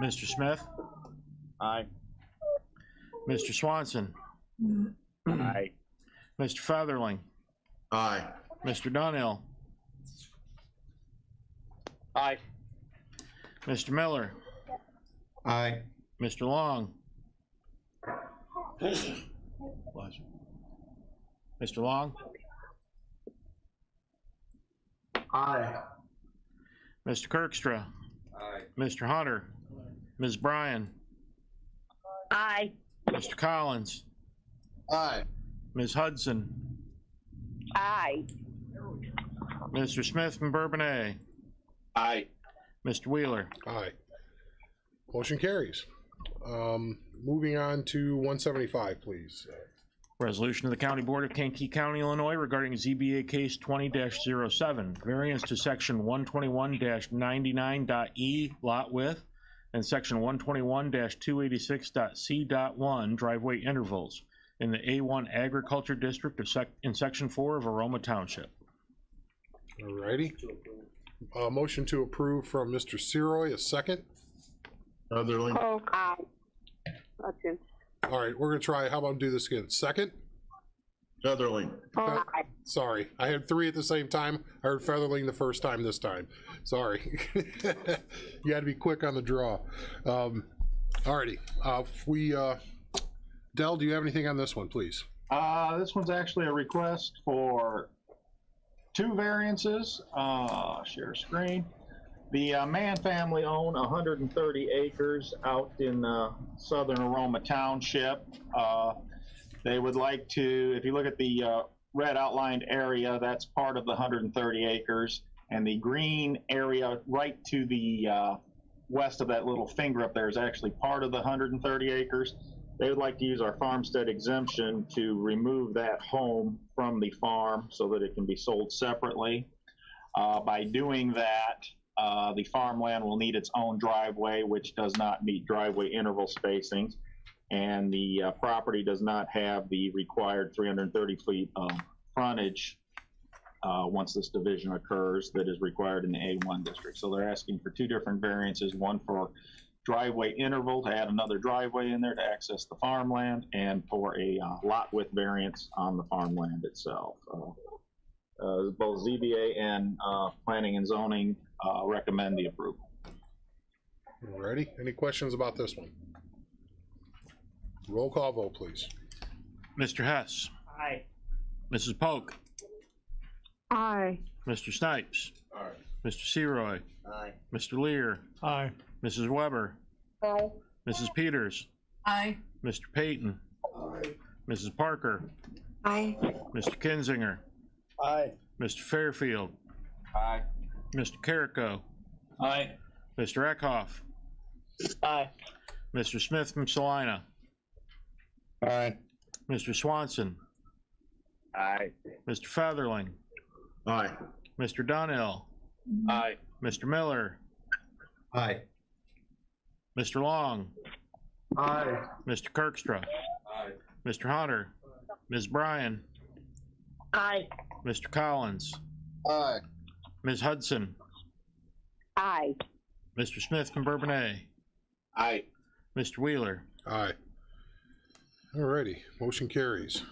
Mr. Smith. Aye. Mr. Swanson. Aye. Mr. Featherling. Aye. Mr. Dunhill. Aye. Mr. Miller. Aye. Mr. Long. Mr. Long. Aye. Mr. Kirkstra. Aye. Mr. Hunter. Ms. Bryan. Aye. Mr. Collins. Aye. Ms. Hudson. Aye. Mr. Smith from Bourbonnais. Aye. Mr. Wheeler. Aye. Motion carries. Moving on to 175, please. Resolution of the County Board of Kankakee County, Illinois regarding ZBA case 20-07, variance to section 121-99.e lot width and section 121-286.c.1 driveway intervals in the A1 Agriculture District in section 4 of Aroma Township. All righty. Motion to approve from Mr. Seroy, a second. Otherly. Polk. Aye. Hudson. All right, we're gonna try, how about do this again? Second? Featherling. Aye. Sorry, I had three at the same time. I heard Featherling the first time this time. Sorry. You had to be quick on the draw. All righty. Dell, do you have anything on this one, please? This one's actually a request for two variances. Share screen. The Mann family own 130 acres out in southern Aroma Township. They would like to, if you look at the red outlined area, that's part of the 130 acres. And the green area right to the west of that little finger up there is actually part of the 130 acres. They would like to use our farmstead exemption to remove that home from the farm so that it can be sold separately. By doing that, the farmland will need its own driveway, which does not meet driveway interval spacings, and the property does not have the required 330 feet of frontage once this division occurs that is required in the A1 district. So they're asking for two different variances, one for driveway interval to add another driveway in there to access the farmland, and for a lot width variance on the farmland itself. Both ZBA and Planning and Zoning recommend the approval. Alrighty, any questions about this one? Roll call vote, please. Mr. Hess. Aye. Mrs. Polk. Aye. Mr. Snipes. Aye. Mr. Seroy. Aye. Mr. Lear. Aye. Mrs. Weber. Aye. Mrs. Peters. Aye. Mr. Payton. Aye. Mrs. Parker. Aye. Mr. Kinzinger. Aye. Mr. Fairfield. Aye. Mr. Carrico. Aye. Mr. Eckhoff. Aye. Mr. Smith from Salina. Aye. Mr. Swanson. Aye. Mr. Featherling. Aye. Mr. Dunhill. Aye. Mr. Miller. Aye. Mr. Long. Aye. Mr. Kirkstra. Aye. Mr. Hunter. Ms. Bryan. Aye. Mr. Collins. Aye. Ms. Hudson. Aye. Mr. Smith from Bourbonnais. Aye. Mr. Wheeler. Aye. Alrighty, motion carries.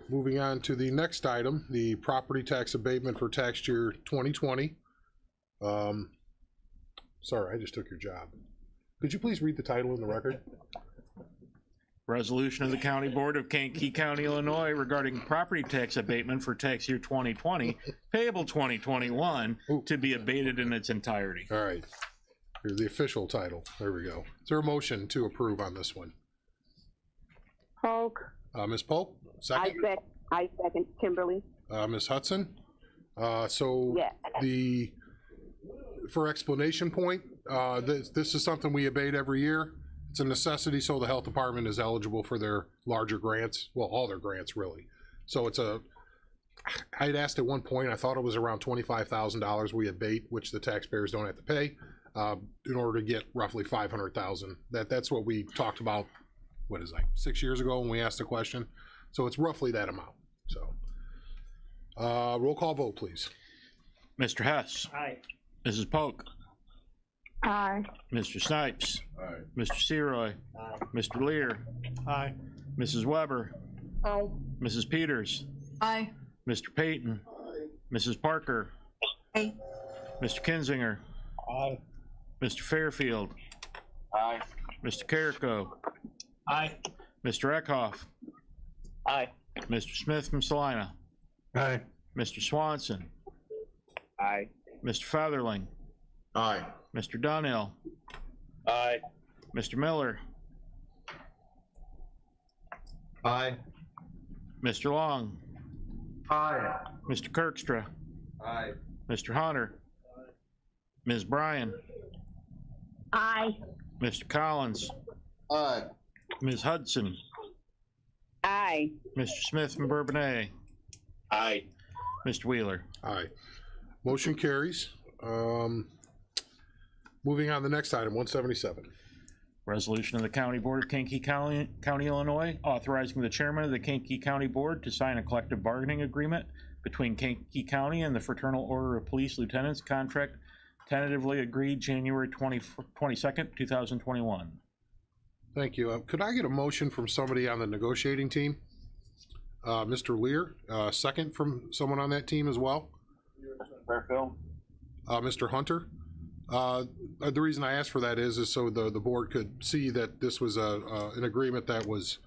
Moving on to the next item, the property tax abatement for tax year 2020. Sorry, I just took your job. Could you please read the title in the record? Resolution of the County Board of Kankakee County, Illinois regarding property tax abatement for tax year 2020, payable 2021, to be abated in its entirety. All right, here's the official title. There we go. Is there a motion to approve on this one? Polk. Ms. Polk, second? I second Kimberly. Ms. Hudson? So Yeah. for explanation point, this is something we abate every year. It's a necessity, so the health department is eligible for their larger grants, well, all their grants really. So I'd asked at one point, I thought it was around $25,000 we abate, which the taxpayers don't have to pay, in order to get roughly $500,000. That's what we talked about, 6 years ago when we asked the question. So it's roughly that amount, so. Roll call vote, please. Mr. Hess. Aye. Mrs. Polk. Aye. Mr. Snipes. Aye. Mr. Seroy. Aye. Mr. Lear. Aye. Mrs. Weber. Aye. Mrs. Peters. Aye. Mr. Payton. Mrs. Parker. Aye. Mr. Kinzinger. Aye. Mr. Fairfield. Aye. Mr. Carrico. Aye. Mr. Eckhoff. Aye. Mr. Smith from Salina. Aye. Mr. Swanson. Aye. Mr. Featherling. Aye. Mr. Dunhill. Aye. Mr. Miller. Aye. Mr. Long. Aye. Mr. Kirkstra. Aye. Mr. Hunter. Ms. Bryan. Aye. Mr. Collins. Aye. Ms. Hudson. Aye. Mr. Smith from Bourbonnais. Aye. Mr. Wheeler. Aye. Motion carries. Moving on to the next item, 177. Resolution of the County Board of Kankakee County, Illinois, authorizing the chairman of the Kankakee County Board to sign a collective bargaining agreement between Kankakee County and the Fraternal Order of Police Lieutenants, contract tentatively agreed January 22nd, 2021. Thank you. Could I get a motion from somebody on the negotiating team? Mr. Lear, second from someone on that team as well? Fairfield. Mr. Hunter? The reason I asked for that is so the board could see that this was an agreement that was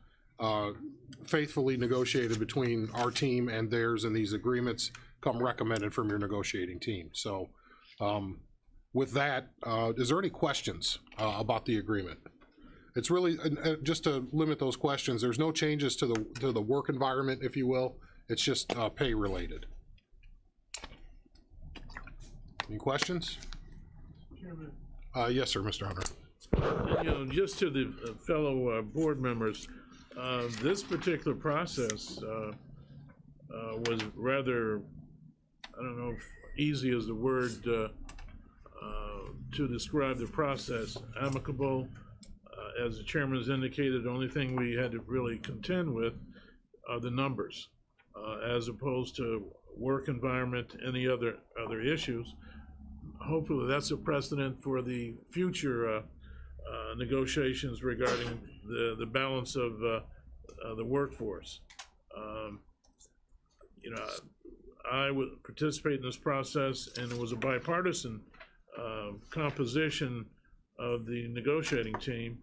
faithfully negotiated between our team and theirs, and these agreements come recommended from your negotiating team. So with that, is there any questions about the agreement? It's really, just to limit those questions, there's no changes to the work environment, if you will. It's just pay related. Any questions? Chairman, Yes, sir, Mr. Hunter. Just to the fellow board members, this particular process was rather, I don't know if easy is the word to describe the process, amicable. As the chairman has indicated, the only thing we had to really contend with are the numbers, as opposed to work environment, any other issues. Hopefully that's a precedent for the future negotiations regarding the balance of the workforce. I would participate in this process, and it was a bipartisan composition of the negotiating team.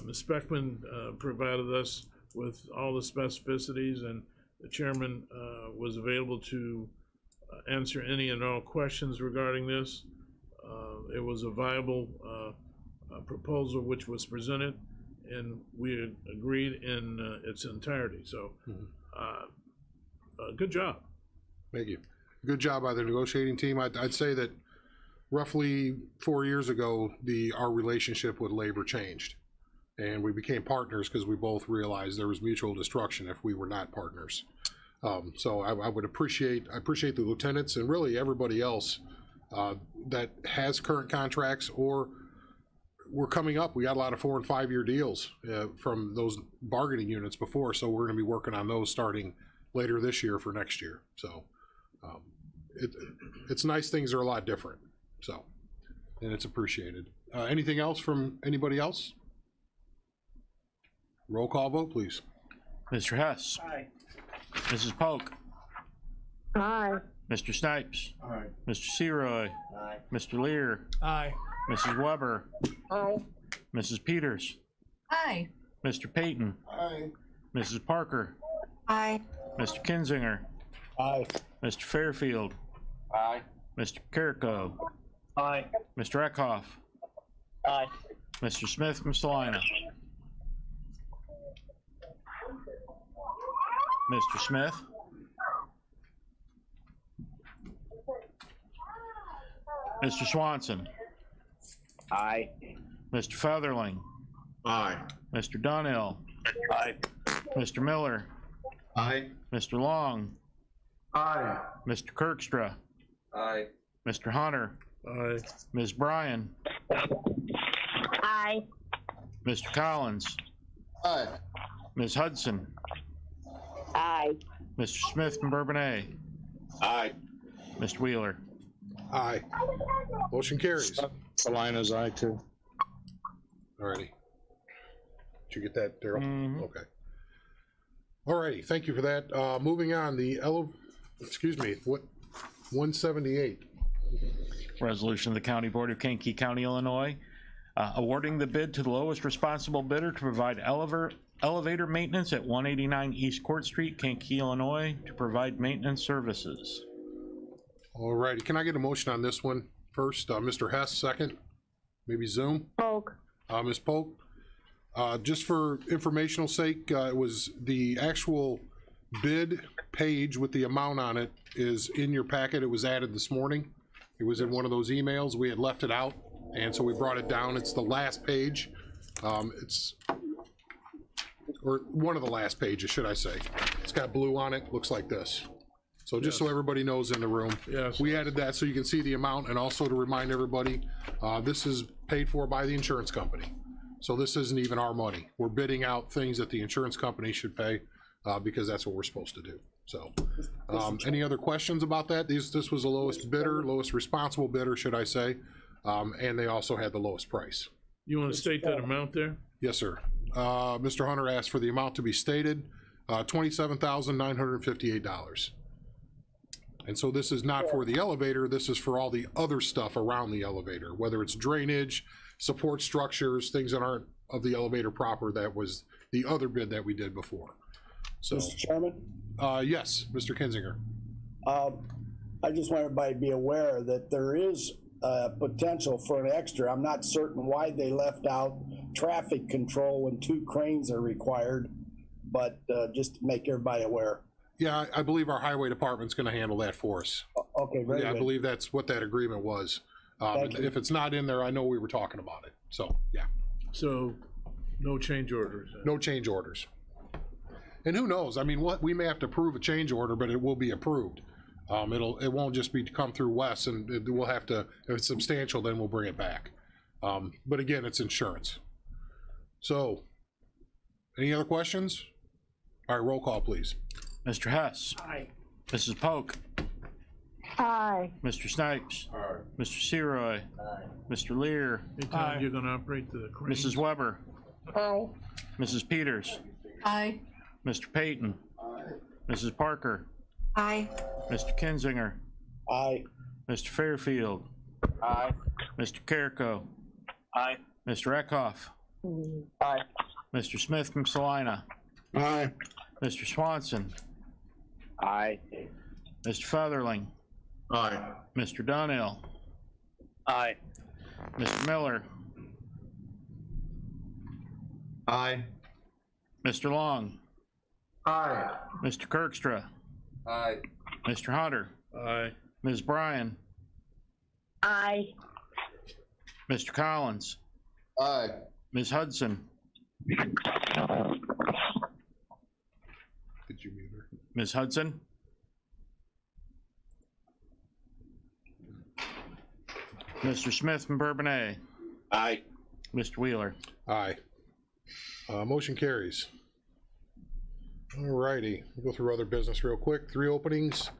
Ms. Speckman provided us with all the specificities, and the chairman was available to answer any and all questions regarding this. It was a viable proposal which was presented, and we agreed in its entirety. So, good job. Thank you. Good job by the negotiating team. I'd say that roughly 4 years ago, our relationship with labor changed, and we became partners because we both realized there was mutual destruction if we were not partners. So I would appreciate the lieutenants and really everybody else that has current contracts, or we're coming up. We got a lot of 4 and 5 year deals from those bargaining units before, so we're going to be working on those starting later this year for next year. So it's nice. Things are a lot different. So, and it's appreciated. Anything else from anybody else? Roll call vote, please. Mr. Hess. Aye. Mrs. Polk. Aye. Mr. Snipes. Aye. Mr. Seroy. Aye. Mr. Lear. Aye. Mrs. Weber. Aye. Mrs. Peters. Aye. Mr. Payton. Aye. Mrs. Parker. Aye. Mr. Kinzinger. Aye. Mr. Fairfield. Aye. Mr. Carrico. Aye. Mr. Eckhoff. Aye. Mr. Smith from Salina. Mr. Smith. Mr. Swanson. Aye. Mr. Featherling. Aye. Mr. Dunhill. Aye. Mr. Miller. Aye. Mr. Long. Aye. Mr. Kirkstra. Aye. Mr. Hunter. Aye. Ms. Bryan. Aye. Mr. Collins. Aye. Ms. Hudson. Aye. Mr. Smith from Bourbonnais. Aye. Mr. Wheeler. Aye. Motion carries. Salina's aye too. Alrighty. Did you get that, Daryl? Mhm. Okay. Alrighty, thank you for that. Moving on, 178. Resolution of the County Board of Kankakee County, Illinois, awarding the bid to the lowest responsible bidder to provide elevator maintenance at 189 East Court Street, Kankakee, Illinois, to provide maintenance services. Alrighty, can I get a motion on this one first? Mr. Hess, second. Maybe Zoom? Polk. Ms. Polk? Just for informational sake, it was the actual bid page with the amount on it is in your packet. It was added this morning. It was in one of those emails. We had left it out, and so we brought it down. It's the last page. Or one of the last pages, should I say. It's got blue on it, looks like this. So just so everybody knows in the room, Yes. we added that so you can see the amount, and also to remind everybody, this is paid for by the insurance company. So this isn't even our money. We're bidding out things that the insurance company should pay because that's what we're supposed to do. So, any other questions about that? This was the lowest bidder, lowest responsible bidder, should I say, and they also had the lowest price. You want to state that amount there? Yes, sir. Mr. Hunter asked for the amount to be stated, $27,958. And so this is not for the elevator, this is for all the other stuff around the elevator, whether it's drainage, support structures, things that aren't of the elevator proper. That was the other bid that we did before. So, Mr. Chairman? yes, Mr. Kinzinger. I just want everybody to be aware that there is potential for an extra. I'm not certain why they left out traffic control when 2 cranes are required, but just to make everybody aware. Yeah, I believe our highway department's gonna handle that for us. Okay, very Yeah, good. I believe that's what that agreement was. If it's not in there, I know we were talking about it. So, yeah. So, no change orders. No change orders. And who knows? I mean, we may have to approve a change order, but it will be approved. It won't just be to come through Wes, and we'll have to, if it's substantial, then we'll bring it back. But again, it's insurance. So, any other questions? All right, roll call, please. Mr. Hess. Aye. Mrs. Polk. Aye. Mr. Snipes. Aye. Mr. Seroy. Aye. Mr. Lear. Hey, Tom, you're gonna operate the crane? Mrs. Weber. Aye. Mrs. Peters. Aye. Mr. Payton. Aye. Mrs. Parker. Aye. Mr. Kinzinger. Aye. Mr. Fairfield. Aye. Mr. Carrico. Aye. Mr. Eckhoff. Aye. Mr. Smith from Salina. Aye. Mr. Swanson. Aye. Mr. Featherling. Aye. Mr. Donnell. Aye. Mr. Miller. Aye. Mr. Long. Aye. Mr. Kirkstra. Aye. Mr. Hunter. Aye. Ms. Bryan. Aye. Mr. Collins. Aye. Ms. Hudson. Did you mute her? Ms. Hudson. Mr. Smith from Bourbonnais. Aye. Mr. Wheeler. Aye. Motion carries. All righty, we'll go through other business real quick. 3 openings.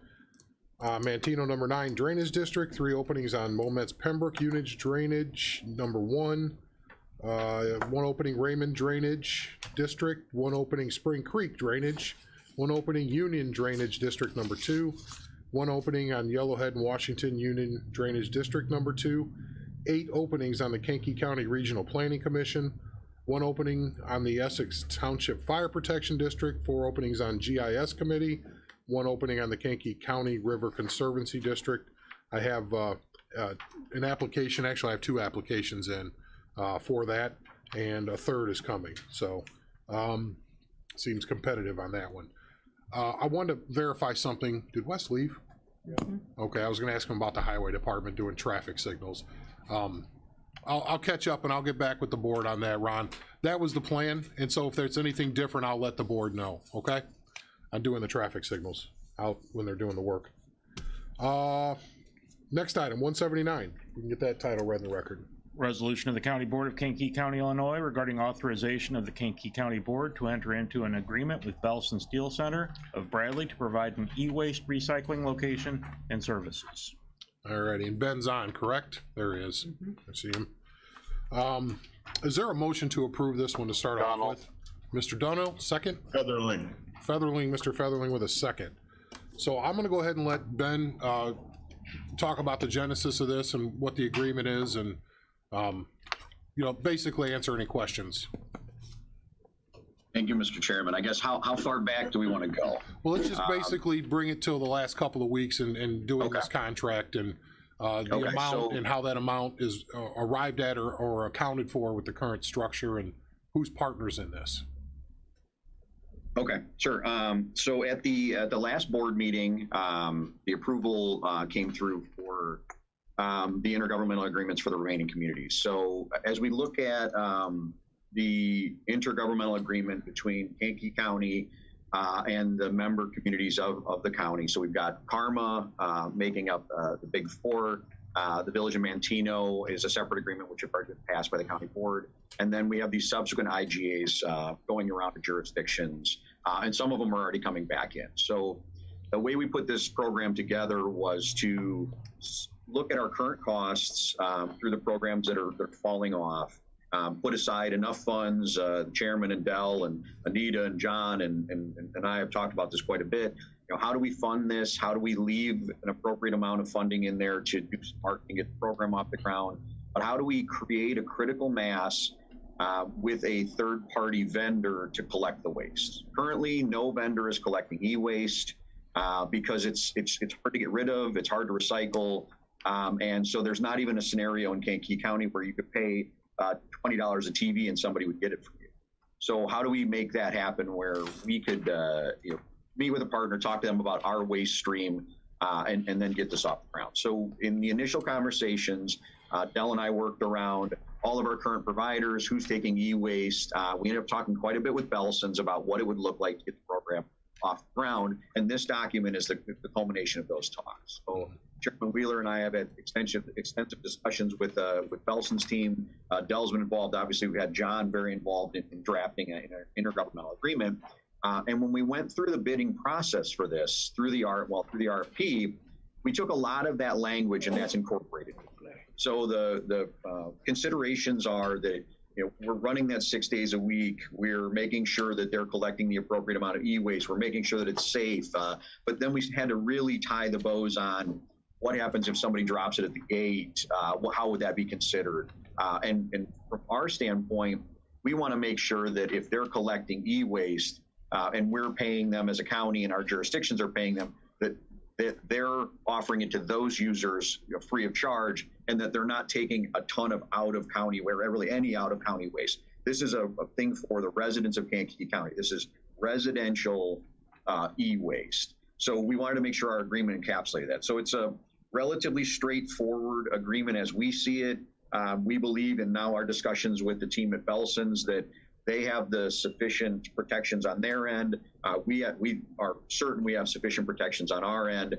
Mantino number 9 Drainage District, 3 openings on Moments Pembroke Unage Drainage number 1. 1 opening Raymond Drainage District, 1 opening Spring Creek Drainage, 1 opening Union Drainage District number 2, 1 opening on Yellowhead and Washington Union Drainage District number 2, 8 openings on the Kankakee County Regional Planning Commission, 1 opening on the Essex Township Fire Protection District, 4 openings on GIS Committee, 1 opening on the Kankakee County River Conservancy District. I have an application, actually I have 2 applications in for that, and a 3rd is coming. So seems competitive on that one. I wanted to verify something. Did Wes leave? Okay, I was gonna ask him about the highway department doing traffic signals. I'll catch up and I'll get back with the board on that, Ron. That was the plan, and so if there's anything different, I'll let the board know, okay? I'm doing the traffic signals out when they're doing the work. Next item, 179. We can get that title read in the record. Resolution of the County Board of Kankakee County, Illinois regarding authorization of the Kankakee County Board to enter into an agreement with Belson Steel Center of Bradley to provide an e-waste recycling location and services. All righty, and Ben's on, correct? There he is. I see him. Is there a motion to approve this one to start off with? Mr. Dono, second? Featherling. Featherling, Mr. Featherling with a second. So I'm gonna go ahead and let Ben talk about the genesis of this and what the agreement is, and you know, basically answer any questions. Thank you, Mr. Chairman. I guess how far back do we want to go? Well, let's just basically bring it till the last couple of weeks and doing this contract and the amount and how that amount is arrived at or accounted for with the current structure and who's partners in this. Okay, sure. So at the last board meeting, the approval came through for the intergovernmental agreements for the remaining communities. So as we look at the intergovernmental agreement between Kankakee County and the member communities of the county. So we've got Karma making up the big 4. The Village of Mantino is a separate agreement which have already been passed by the county board. And then we have these subsequent IGAs going around to jurisdictions, and some of them are already coming back in. So the way we put this program together was to look at our current costs through the programs that are falling off, put aside enough funds. The chairman and Dell and Anita and John and I have talked about this quite a bit. You know, how do we fund this? How do we leave an appropriate amount of funding in there to do some marketing, get the program off the ground? But how do we create a critical mass with a third-party vendor to collect the waste? Currently, no vendor is collecting e-waste because it's hard to get rid of, it's hard to recycle, and so there's not even a scenario in Kankakee County where you could pay $20 a TV and somebody would get it for you. So how do we make that happen where we could you know, meet with a partner, talk to them about our waste stream, and then get this off the ground? So in the initial conversations, Dell and I worked around all of our current providers, who's taking e-waste. We ended up talking quite a bit with Belson's about what it would look like to get the program off the ground, and this document is the culmination of those talks. So Chairman Wheeler and I have had extensive discussions with Belson's team. Dell's been involved. Obviously, we had John very involved in drafting an intergovernmental agreement. And when we went through the bidding process for this, through the RFP, we took a lot of that language and that's incorporated. So the considerations are that we're running that 6 days a week. We're making sure that they're collecting the appropriate amount of e-waste. We're making sure that it's safe. But then we had to really tie the bows on what happens if somebody drops it at the gate. How would that be considered? And from our standpoint, we want to make sure that if they're collecting e-waste and we're paying them as a county and our jurisdictions are paying them, that they're offering it to those users free of charge, and that they're not taking a ton of out-of-county, really any out-of-county waste. This is a thing for the residents of Kankakee County. This is residential e-waste. So we wanted to make sure our agreement encapsulated that. So it's a relatively straightforward agreement as we see it. We believe, and now our discussions with the team at Belson's, that they have the sufficient protections on their end. We are certain we have sufficient protections on our end.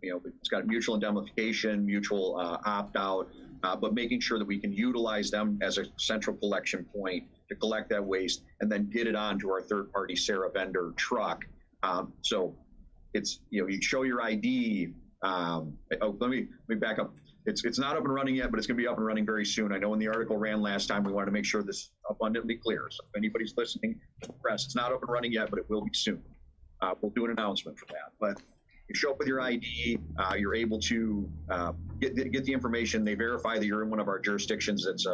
It's got mutual indemnification, mutual opt-out, but making sure that we can utilize them as a central collection point to collect that waste and then get it onto our third-party Sarah vendor truck. So it's, you show your ID. Let me back up. It's not up and running yet, but it's going to be up and running very soon. I know when the article ran last time, we wanted to make sure this is abundantly clear. So if anybody's listening to the press, it's not up and running yet, but it will be soon. We'll do an announcement for that. But you show up with your ID, you're able to get the information. They verify that you're in one of our jurisdictions that's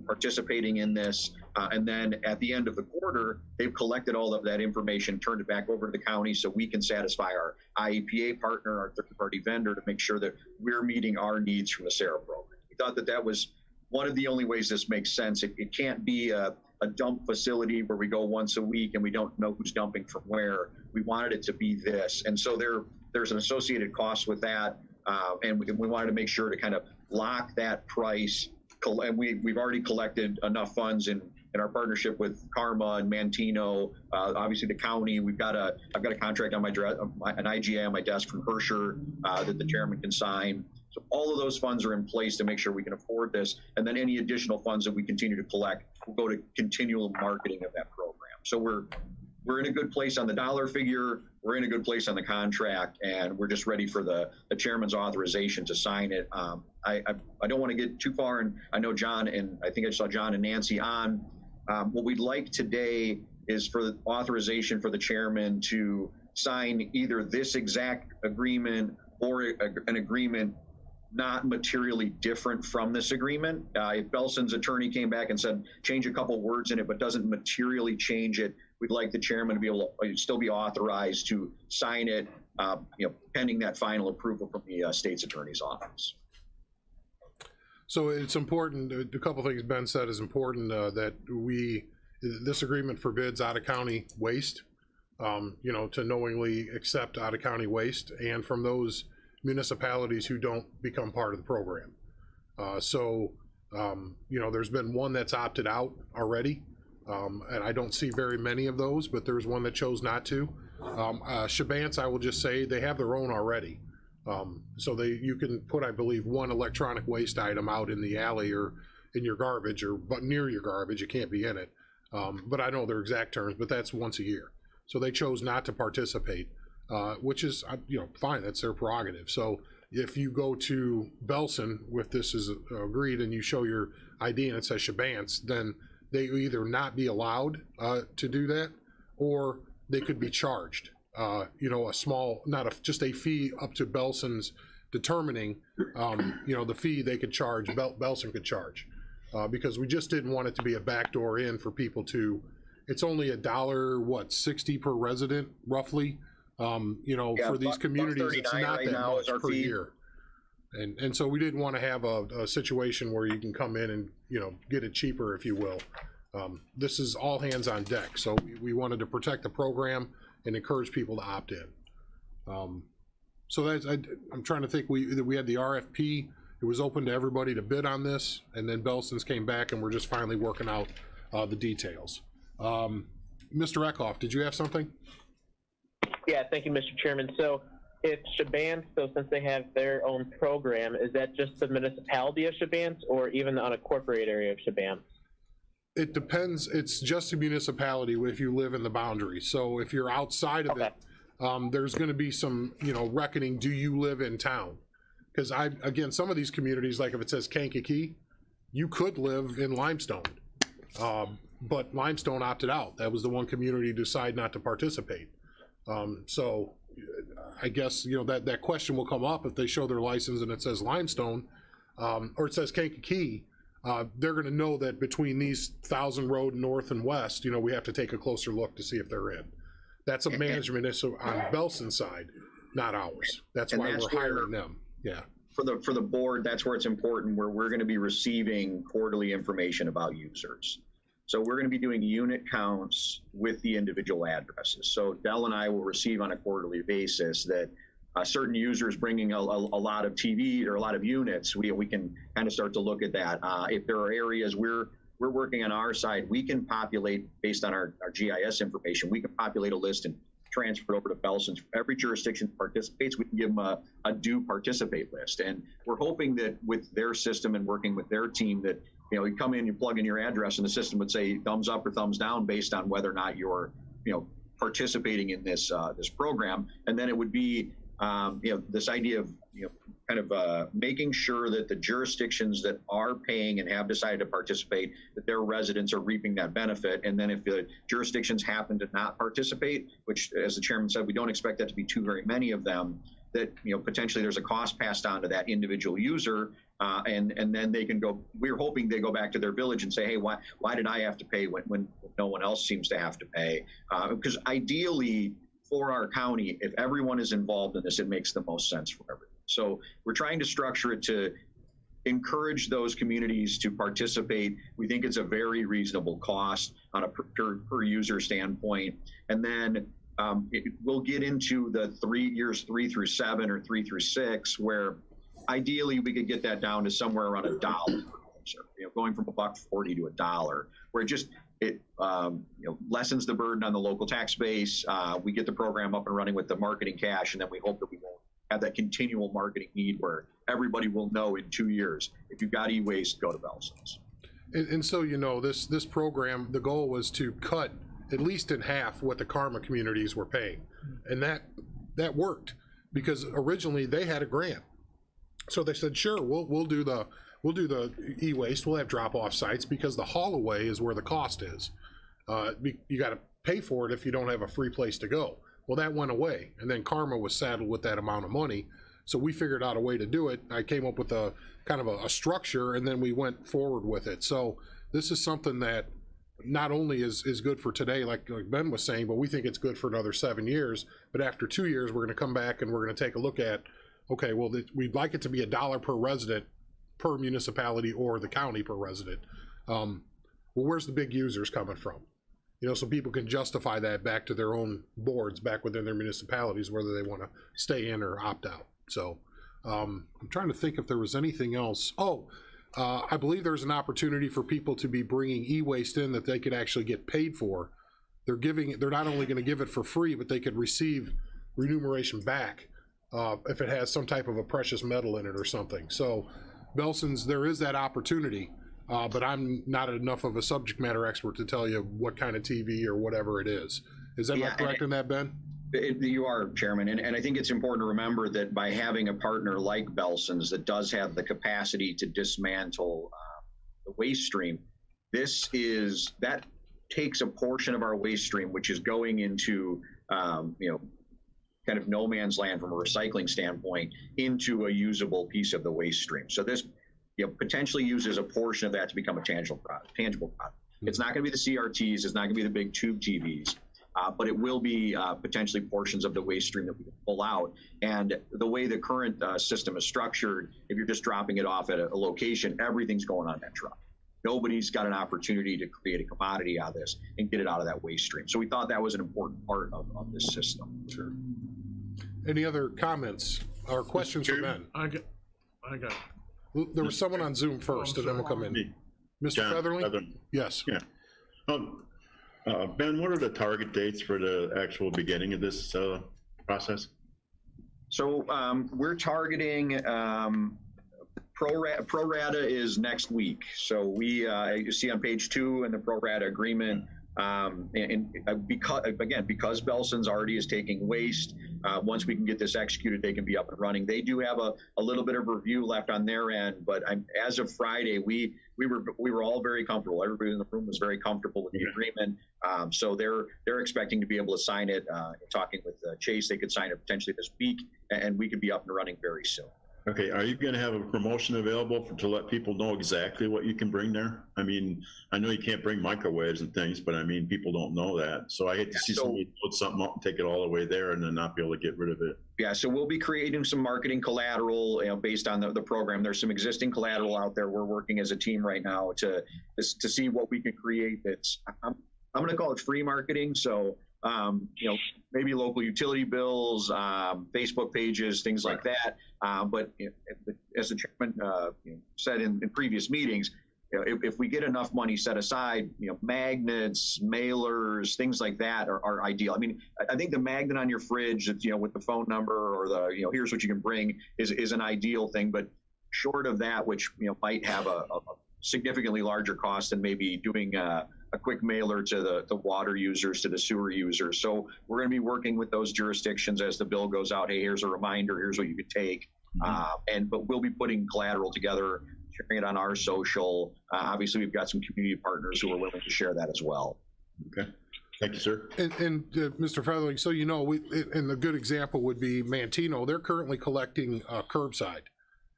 participating in this. And then at the end of the quarter, they've collected all of that information, turned it back over to the county so we can satisfy our IEPA partner, our third-party vendor, to make sure that we're meeting our needs from the SARA program. We thought that was one of the only ways this makes sense. It can't be a dump facility where we go once a week and we don't know who's dumping from where. We wanted it to be this. And so there's an associated cost with that. And we wanted to make sure to kind of lock that price. And we've already collected enough funds in our partnership with Karma and Mantino, obviously the county. I've got a contract on an IGA on my desk from Hersher that the chairman can sign. So all of those funds are in place to make sure we can afford this. And then any additional funds that we continue to collect will go to continual marketing of that program. So we're in a good place on the dollar figure. We're in a good place on the contract, and we're just ready for the chairman's authorization to sign it. I don't want to get too far, and I know John, and I think I saw John and Nancy on. What we'd like today is for the authorization for the chairman to sign either this exact agreement or an agreement not materially different from this agreement. If Belson's attorney came back and said, change a couple words in it, but doesn't materially change it, we'd like the chairman to be able to still be authorized to sign it, pending that final approval from the state's attorney's office. So it's important, a couple things Ben said is important, that this agreement forbids out-of-county waste, to knowingly accept out-of-county waste, and from those municipalities who don't become part of the program. There's been one that's opted out already, and I don't see very many of those, but there's one that chose not to. Shabance, I will just say, they have their own already. So you can put, I believe, one electronic waste item out in the alley or in your garbage but near your garbage. It can't be in it. But I know their exact terms, but that's once a year. So they chose not to participate, which is, fine. That's their prerogative. So if you go to Belson with this is agreed and you show your ID and it says Shabance, then they either not be allowed to do that, or they could be charged. A small, just a fee up to Belson's determining, the fee they could charge, Belson could charge, because we just didn't want it to be a backdoor in for people to. It's only $1.60 per resident, roughly. For these communities, it's not that much per year. And so we didn't want to have a situation where you can come in and, get it cheaper, if you will. This is all hands on deck. So we wanted to protect the program and encourage people to opt in. I'm trying to think, we had the RFP. It was open to everybody to bid on this, and then Belson's came back and we're just finally working out the details. Mr. Eckhoff, did you have something? Yeah, thank you, Mr. Chairman. So if Shabance, since they have their own program, is that just the municipality of Shabance or even the unincorporated area of Shabance? It depends. It's just a municipality if you live in the boundary. So if you're outside of it, there's going to be some, reckoning. Do you live in town? Because again, some of these communities, like if it says Kankakee, you could live in Limestone. But Limestone opted out. That was the one community to decide not to participate. So I guess, you know, that question will come up if they show their license and it says Limestone, or it says Kankakee. They're going to know that between these 1,000 Road North and West, you know, we have to take a closer look to see if they're in. That's a management issue on Belson's side, not ours. That's why we're hiring them. Yeah. For the board, that's where it's important, where we're going to be receiving quarterly information about users. So we're going to be doing unit counts with the individual addresses. So Dell and I will receive on a quarterly basis that certain users bringing a lot of TV or a lot of units. We can kind of start to look at that. If there are areas we're working on our side, we can populate based on our GIS information. We can populate a list and transfer it over to Belson's. Every jurisdiction participates, we can give them a due participate list. And we're hoping that with their system and working with their team that, you know, you come in, you plug in your address and the system would say thumbs up or thumbs down based on whether or not you're, you know, participating in this this program. And then it would be, you know, this idea of, you know, kind of making sure that the jurisdictions that are paying and have decided to participate, that their residents are reaping that benefit. And then if the jurisdictions happen to not participate, which, as the chairman said, we don't expect that to be too very many of them, that, you know, potentially there's a cost passed on to that individual user, and then they can go. We're hoping they go back to their village and say, hey, why did I have to pay when no one else seems to have to pay? Because ideally, for our county, if everyone is involved in this, it makes the most sense for everyone. So we're trying to structure it to encourage those communities to participate. We think it's a very reasonable cost on a per user standpoint. And then we'll get into the years 3 through 7 or 3 through 6, where ideally we could get that down to somewhere around $1 per user, you know, going from $1.40 to $1, where it you know, lessens the burden on the local tax base. We get the program up and running with the marketing cash, and then we hope that we won't have that continual marketing need where everybody will know in 2 years, if you've got e-waste, go to Belson's. And so, you know, this program, the goal was to cut at least in half what the Karma communities were paying. And that worked, because originally they had a grant. So they said, sure, we'll do the e-waste, we'll have drop-off sites, because the haul away is where the cost is. You got to pay for it if you don't have a free place to go. Well, that went away, and then Karma was saddled with that amount of money. So we figured out a way to do it. I came up with a kind of a structure, and then we went forward with it. So this is something that not only is good for today, like Ben was saying, but we think it's good for another 7 years. But after 2 years, we're going to come back and we're going to take a look at, okay, well, we'd like it to be $1 per resident per municipality, or the county per resident. Well, where's the big users coming from? You know, so people can justify that back to their own boards back within their municipalities, whether they want to stay in or opt out. So I'm trying to think if there was anything else. I believe there's an opportunity for people to be bringing e-waste in that they could actually get paid for. They're not only going to give it for free, but they could receive remuneration back if it has some type of a precious metal in it or something. So Belson's, there is that opportunity. But I'm not enough of a subject matter expert to tell you what kind of TV or whatever it is. Is that correct in that, Ben? You are, Chairman, and I think it's important to remember that by having a partner like Belson's that does have the capacity to dismantle the waste stream, that takes a portion of our waste stream, which is going into you know, kind of no man's land from a recycling standpoint, into a usable piece of the waste stream. So this, you know, potentially uses a portion of that to become a tangible product. It's not going to be the CRTs, it's not going to be the big tube TVs, but it will be potentially portions of the waste stream that we can pull out. And the way the current system is structured, if you're just dropping it off at a location, everything's going on that truck. Nobody's got an opportunity to create a commodity out of this and get it out of that waste stream. So we thought that was an important part of this system. Sure. Any other comments or questions for Ben? I got it. There was someone on Zoom first, and then we'll come in. Mr. Featherly? Yes. Yeah. Ben, what are the target dates for the actual beginning of this process? So we're targeting pro rata is next week. So you see on page 2 in the pro rata agreement, Because Belson's already is taking waste, once we can get this executed, they can be up and running. They do have a little bit of review left on their end, but as of Friday, we were all very comfortable. Everybody in the room was very comfortable with the agreement. So they're expecting to be able to sign it. Talking with Chase, they could sign it potentially this week, and we could be up and running very soon. Okay, are you going to have a promotion available to let people know exactly what you can bring there? I mean, I know you can't bring microwaves and things, but I mean, people don't know that. So I hate to see somebody put something up and take it all the way there and then not be able to get rid of it. Yeah, so we'll be creating some marketing collateral, based on the program. There's some existing collateral out there. We're working as a team right now to see what we can create. That's I'm going to call it free marketing. So maybe local utility bills, Facebook pages, things like that. But as the chairman said in previous meetings, if we get enough money set aside, magnets, mailers, things like that are ideal. I mean, I think the magnet on your fridge, that, with the phone number or the, here's what you can bring is an ideal thing. But short of that, which, might have a significantly larger cost than maybe doing a quick mailer to the water users, to the sewer users. So we're going to be working with those jurisdictions as the bill goes out. Hey, here's a reminder. Here's what you could take. But we'll be putting collateral together, sharing it on our social. Obviously, we've got some community partners who are willing to share that as well. Okay. Thank you, sir. And Mr. Featherling, so and a good example would be Mantino. They're currently collecting curbside.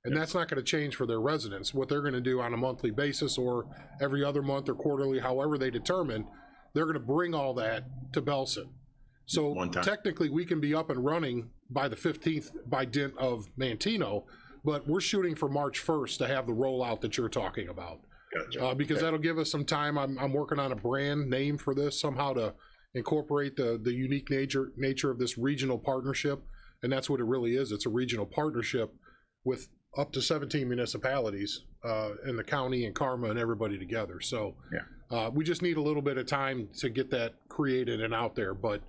And that's not going to change for their residents. What they're going to do on a monthly basis or every other month or quarterly, however they determine, they're going to bring all that to Belson. So technically we can be up and running by the 15th by dint of Mantino, but we're shooting for March 1st to have the rollout that you're talking about. Gotcha. Because that'll give us some time. I'm working on a brand name for this somehow to incorporate the unique nature of this regional partnership. And that's what it really is. It's a regional partnership with up to 17 municipalities in the county and Karma and everybody together. So we just need a little bit of time to get that created and out there. But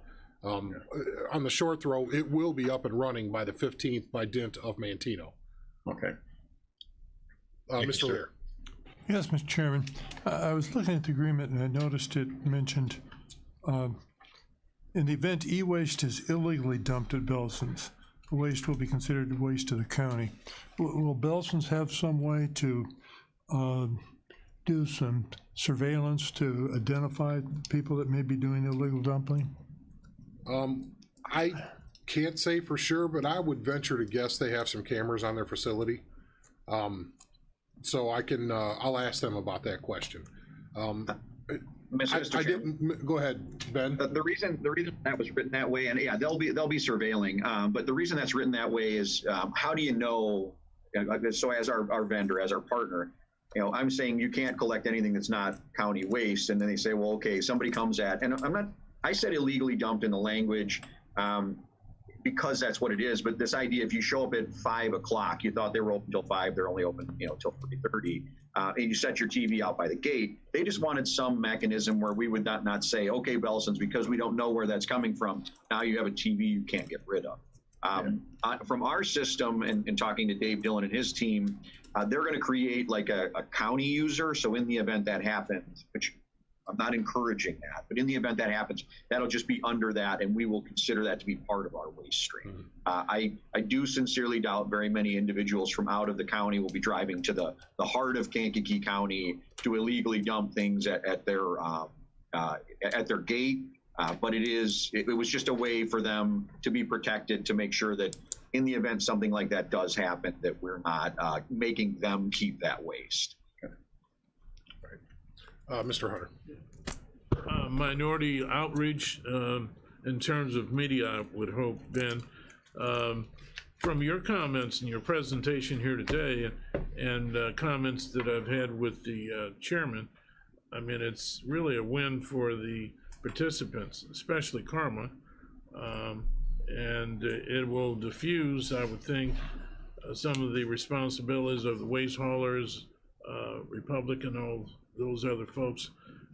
on the short throw, it will be up and running by the 15th by dint of Mantino. Okay. Mr. Lear. Yes, Mr. Chairman. I was looking at the agreement and I noticed it mentioned in the event e-waste is illegally dumped at Belson's, the waste will be considered waste to the county. Will Belson's have some way to do some surveillance to identify people that may be doing illegal dumping? I can't say for sure, but I would venture to guess they have some cameras on their facility. So I can, I'll ask them about that question. Mr. I didn't, go ahead, Ben. The reason that was written that way, and yeah, they'll be surveilling, but the reason that's written that way is how do you know, so as our vendor, as our partner, I'm saying you can't collect anything that's not county waste, and then they say, well, okay, somebody comes and I said illegally dumped in the language because that's what it is, but this idea, if you show up at 5 o'clock, you thought they were open till 5, they're only open, till 3:30. And you set your TV out by the gate. They just wanted some mechanism where we would not say, okay, Belson's, because we don't know where that's coming from. Now you have a TV you can't get rid of. From our system and talking to Dave Dillon and his team, they're going to create like a county user. So in the event that happens, which I'm not encouraging that, but in the event that happens, that'll just be under that, and we will consider that to be part of our waste stream. I do sincerely doubt very many individuals from out of the county will be driving to the heart of Kankakee County to illegally dump things at their gate. But it was just a way for them to be protected, to make sure that in the event something like that does happen, that we're not making them keep that waste. Mr. Hunter. Minority outreach in terms of media, I would hope, Ben. From your comments and your presentation here today and comments that I've had with the chairman, I mean, it's really a win for the participants, especially Karma, and it will diffuse, I would think, some of the responsibilities of the waste haulers, Republic and all those other folks,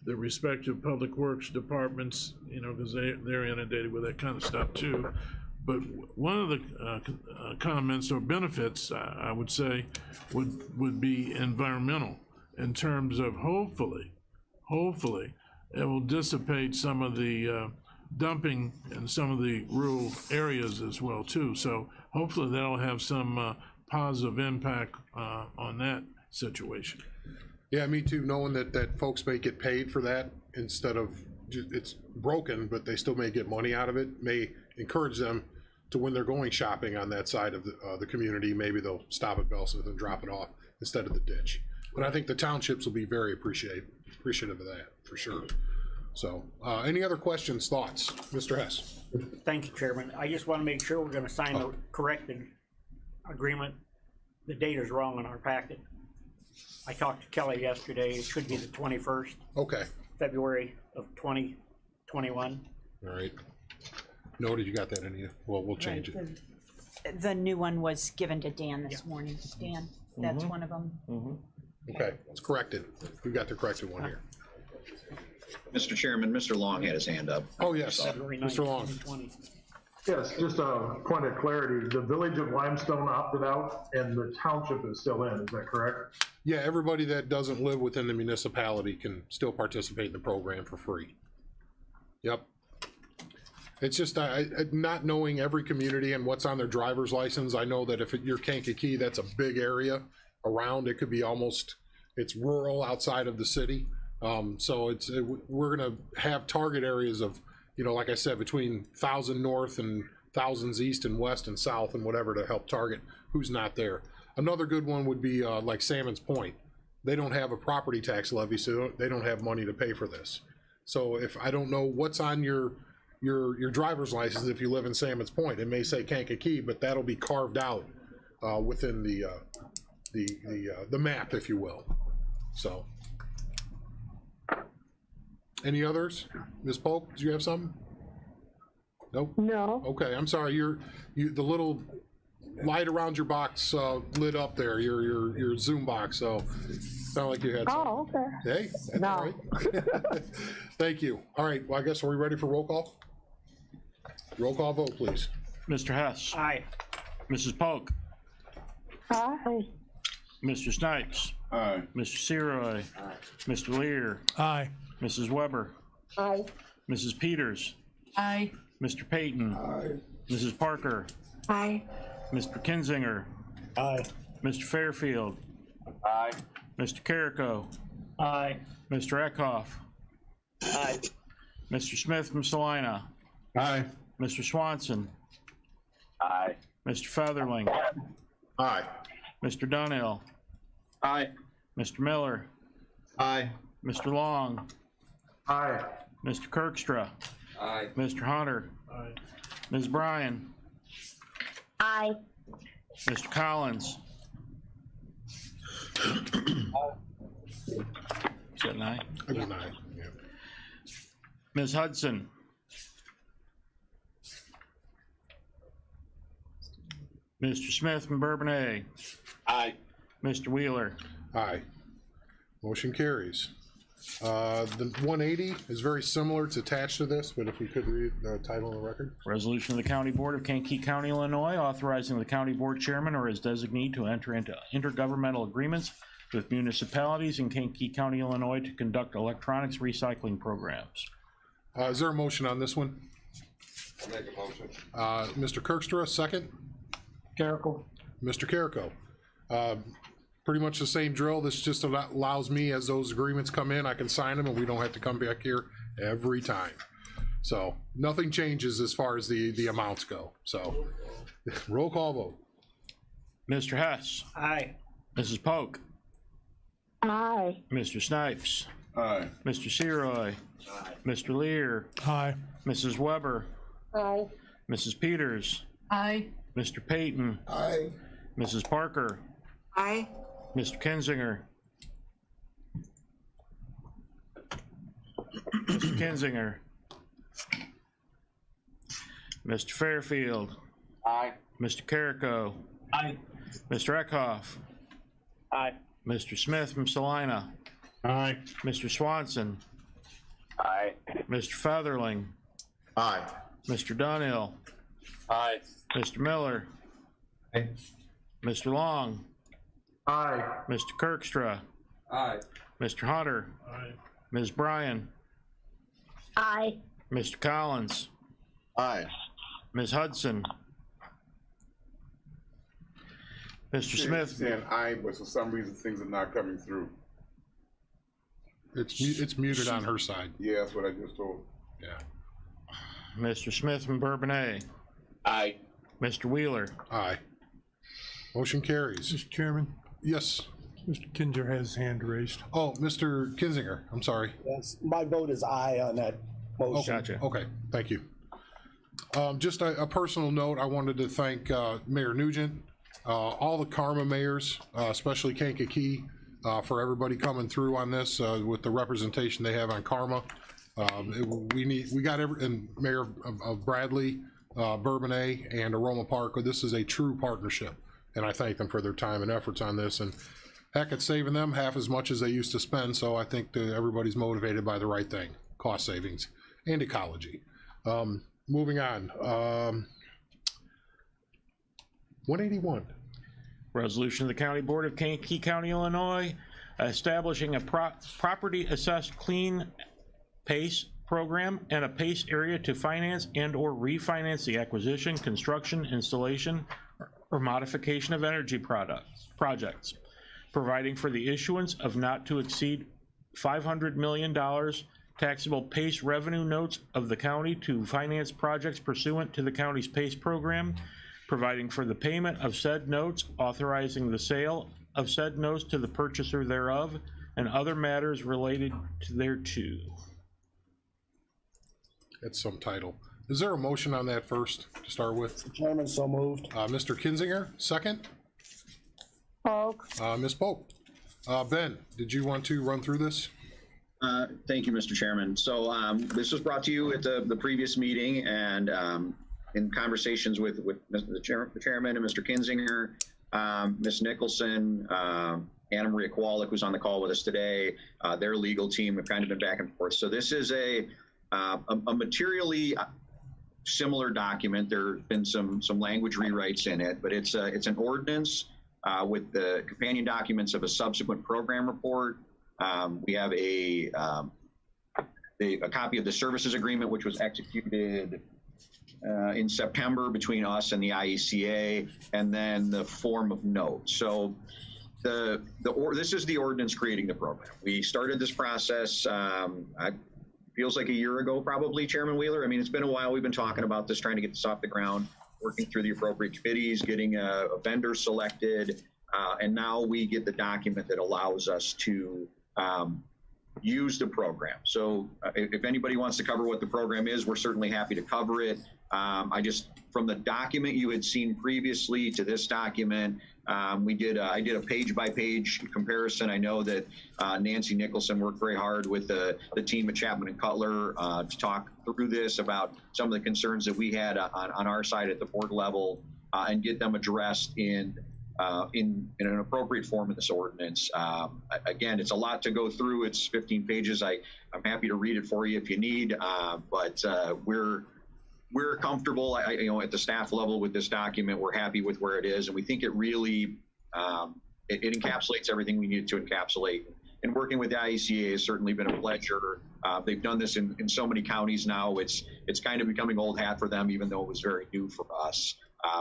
the respective public works departments, because they're inundated with that kind of stuff too. But one of the comments or benefits, I would say, would be environmental, in terms of hopefully it will dissipate some of the dumping in some of the rural areas as well too. So hopefully that'll have some positive impact on that situation. Yeah, me too, knowing that folks may get paid for that instead of, it's broken, but they still may get money out of it, may encourage them to, when they're going shopping on that side of the community, maybe they'll stop at Bellsmith and drop it off instead of the ditch. But I think the townships will be very appreciative of that, for sure. So, any other questions, thoughts? Mr. Hess? Thank you, Chairman. I just want to make sure we're going to sign the corrected agreement. The date is wrong on our packet. I talked to Kelly yesterday. It should be the 21st. Okay. February of 2021. All right. Noted, you got that in you. Well, we'll change it. The new one was given to Dan this morning. Dan, that's one of them. Okay, it's corrected. We've got the corrected one here. Mr. Chairman, Mr. Long had his hand up. Oh, yes, Mr. Long. Yes, just a point of clarity. The Village of Limestone opted out and the township is still in, is that correct? Yeah, everybody that doesn't live within the municipality can still participate in the program for free. Yep. It's just not knowing every community and what's on their driver's license. I know that if you're Kankakee, that's a big area around. It could be almost, it's rural outside of the city. So we're gonna have target areas of, you know, like I said, between 1,000 north and thousands east and west and south and whatever, to help target who's not there. Another good one would be like Salmon's Point. They don't have a property tax levy, so they don't have money to pay for this. So if I don't know what's on your driver's license, if you live in Salmon's Point, it may say Kankakee, but that'll be carved out within the map, if you will. So, any others? Ms. Polk, do you have something? Nope. No. Okay, I'm sorry. The little light around your box lit up there. Your Zoom box. So, sound like you had something. Oh, okay. Hey, that's all right. Thank you. All right. Well, I guess, are we ready for roll call? Roll call vote, please. Mr. Hess. Aye. Mrs. Polk. Aye. Mr. Snipes. Aye. Mr. Seroy. Aye. Mr. Lear. Aye. Mrs. Weber. Aye. Mrs. Peters. Aye. Mr. Payton. Aye. Mrs. Parker. Aye. Mr. Kinzinger. Aye. Mr. Fairfield. Aye. Mr. Carrico. Aye. Mr. Eckhoff. Aye. Mr. Smith from Salina. Aye. Mr. Swanson. Aye. Mr. Featherling. Aye. Mr. Dunhill. Aye. Mr. Miller. Aye. Mr. Long. Aye. Mr. Kirkstra. Aye. Mr. Hunter. Aye. Ms. Bryan. Aye. Mr. Collins. Is that an aye? I mean, aye. Yeah. Ms. Hudson. Mr. Smith from Bourbonnais. Aye. Mr. Wheeler. Aye. Motion carries. The 180 is very similar. It's attached to this, but if we could read the title and the record. Resolution of the County Board of Kankakee County, Illinois, authorizing the county board chairman or his designee to enter into intergovernmental agreements with municipalities in Kankakee County, Illinois to conduct electronics recycling programs. Is there a motion on this one? I'll make a motion. Mr. Kirkstra, second. Carrico. Mr. Carrico. Pretty much the same drill. This just allows me, as those agreements come in, I can sign them and we don't have to come back here every time. So nothing changes as far as the amounts go. So roll call vote. Mr. Hess. Aye. Mrs. Polk. Aye. Mr. Snipes. Aye. Mr. Seroy. Aye. Mr. Lear. Aye. Mrs. Weber. Aye. Mrs. Peters. Aye. Mr. Payton. Aye. Mrs. Parker. Aye. Mr. Kinzinger. Mr. Kinzinger. Mr. Fairfield. Aye. Mr. Carrico. Aye. Mr. Eckhoff. Aye. Mr. Smith from Salina. Aye. Mr. Swanson. Aye. Mr. Featherling. Aye. Mr. Dunhill. Aye. Mr. Miller. Aye. Mr. Long. Aye. Mr. Kirkstra. Aye. Mr. Hunter. Aye. Ms. Bryan. Aye. Mr. Collins? Aye. Ms. Hudson? Mr. Smith? Saying aye, but for some reason things are not coming through. It's muted on her side. Yeah, that's what I just told. Yeah. Mr. Smith from Bourbonnais? Aye. Mr. Wheeler? Aye. Motion carries. Mr. Chairman, Yes. Mr. Kinzer has his hand raised. Oh, Mr. Kinzinger, I'm sorry. Yes, my vote is aye on that motion. Gotcha. Okay, thank you. Just a personal note, I wanted to thank Mayor Nugent, all the Karma mayors, especially Kankakee, for everybody coming through on this with the representation they have on Karma. We got and Mayor of Bradley, Bourbonnais, and Aroma Park. This is a true partnership, and I thank them for their time and efforts on this. And heck, it's saving them half as much as they used to spend. So I think that everybody's motivated by the right thing: cost savings and ecology. Moving on. 181. Resolution of the County Board of Kankakee County, Illinois, establishing a property assessed clean PACE program and a PACE area to finance and or refinance the acquisition, construction, installation, or modification of energy projects, providing for the issuance of not to exceed $500 million taxable PACE revenue notes of the county to finance projects pursuant to the county's PACE program, providing for the payment of said notes, authorizing the sale of said notes to the purchaser thereof, and other matters related thereto. That's some title. Is there a motion on that first to start with? Mr. Chairman, so moved. Mr. Kinzinger, second. Polk. Ms. Polk. Ben, did you want to run through this? Thank you, Mr. Chairman. So this was brought to you at the previous meeting, and in conversations with the chairman and Mr. Kinzinger, Ms. Nicholson, Anna Maria Kowalik, who's on the call with us today, their legal team have kind of been back and forth. So this is a materially similar document. There have been some language rewrites in it, but it's an ordinance with the companion documents of a subsequent program report. We have a copy of the services agreement, which was executed in September between us and the IECA, and then the form of note. So this is the ordinance creating the program. We started this process, feels like a year ago, probably, Chairman Wheeler. I mean, it's been a while. We've been talking about this, trying to get this off the ground, working through the appropriate committees, getting a vendor selected, and now we get the document that allows us to use the program. So if anybody wants to cover what the program is, we're certainly happy to cover it. From the document you had seen previously to this document, I did a page-by-page comparison. I know that Nancy Nicholson worked very hard with the team at Chapman and Cutler to talk through this about some of the concerns that we had on our side at the board level, and get them addressed in an appropriate form in this ordinance. Again, it's a lot to go through. It's 15 pages. I'm happy to read it for you if you need, but we're comfortable, at the staff level with this document. We're happy with where it is, and we think it really it encapsulates everything we need to encapsulate. And working with the IECA has certainly been a pleasure. They've done this in so many counties now. It's kind of becoming old hat for them, even though it was very new for us.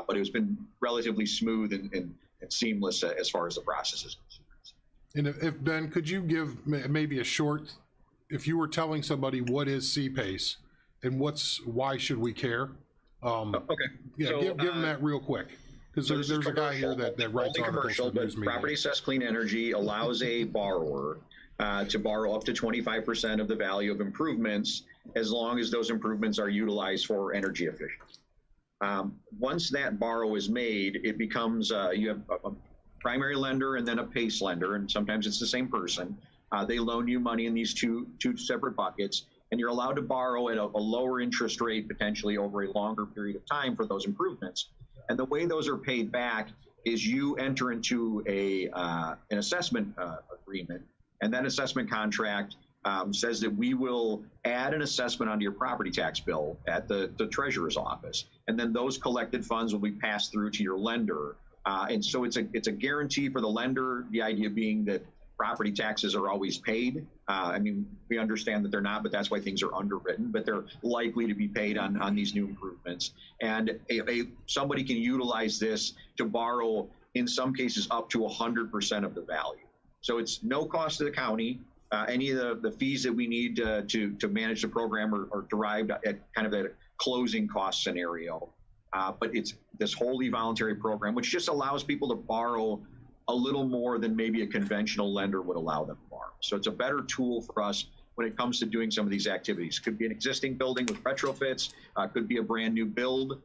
But it's been relatively smooth and seamless as far as the process is concerned. And if Ben, could you give maybe a short, if you were telling somebody what is CPACE and why should we care? Okay. Yeah, so, give them that real quick. Because there's a guy here that writes articles for news media. Property Assessed Clean Energy allows a borrower to borrow up to 25% of the value of improvements, as long as those improvements are utilized for energy efficiency. Once that borrow is made, it becomes, you have a primary lender and then a PACE lender, and sometimes it's the same person. They loan you money in these two separate buckets, and you're allowed to borrow at a lower interest rate, potentially over a longer period of time for those improvements. And the way those are paid back is you enter into an assessment agreement, and that assessment contract says that we will add an assessment onto your property tax bill at the treasurer's office, and then those collected funds will be passed through to your lender. And so it's a guarantee for the lender, the idea being that property taxes are always paid. I mean, we understand that they're not, but that's why things are underwritten, but they're likely to be paid on these new improvements. And somebody can utilize this to borrow, in some cases, up to 100% of the value. So it's no cost to the county. Any of the fees that we need to manage the program are derived at kind of a closing cost scenario. But it's this wholly voluntary program, which just allows people to borrow a little more than maybe a conventional lender would allow them to borrow. So it's a better tool for us when it comes to doing some of these activities. Could be an existing building with retrofits, could be a brand new build.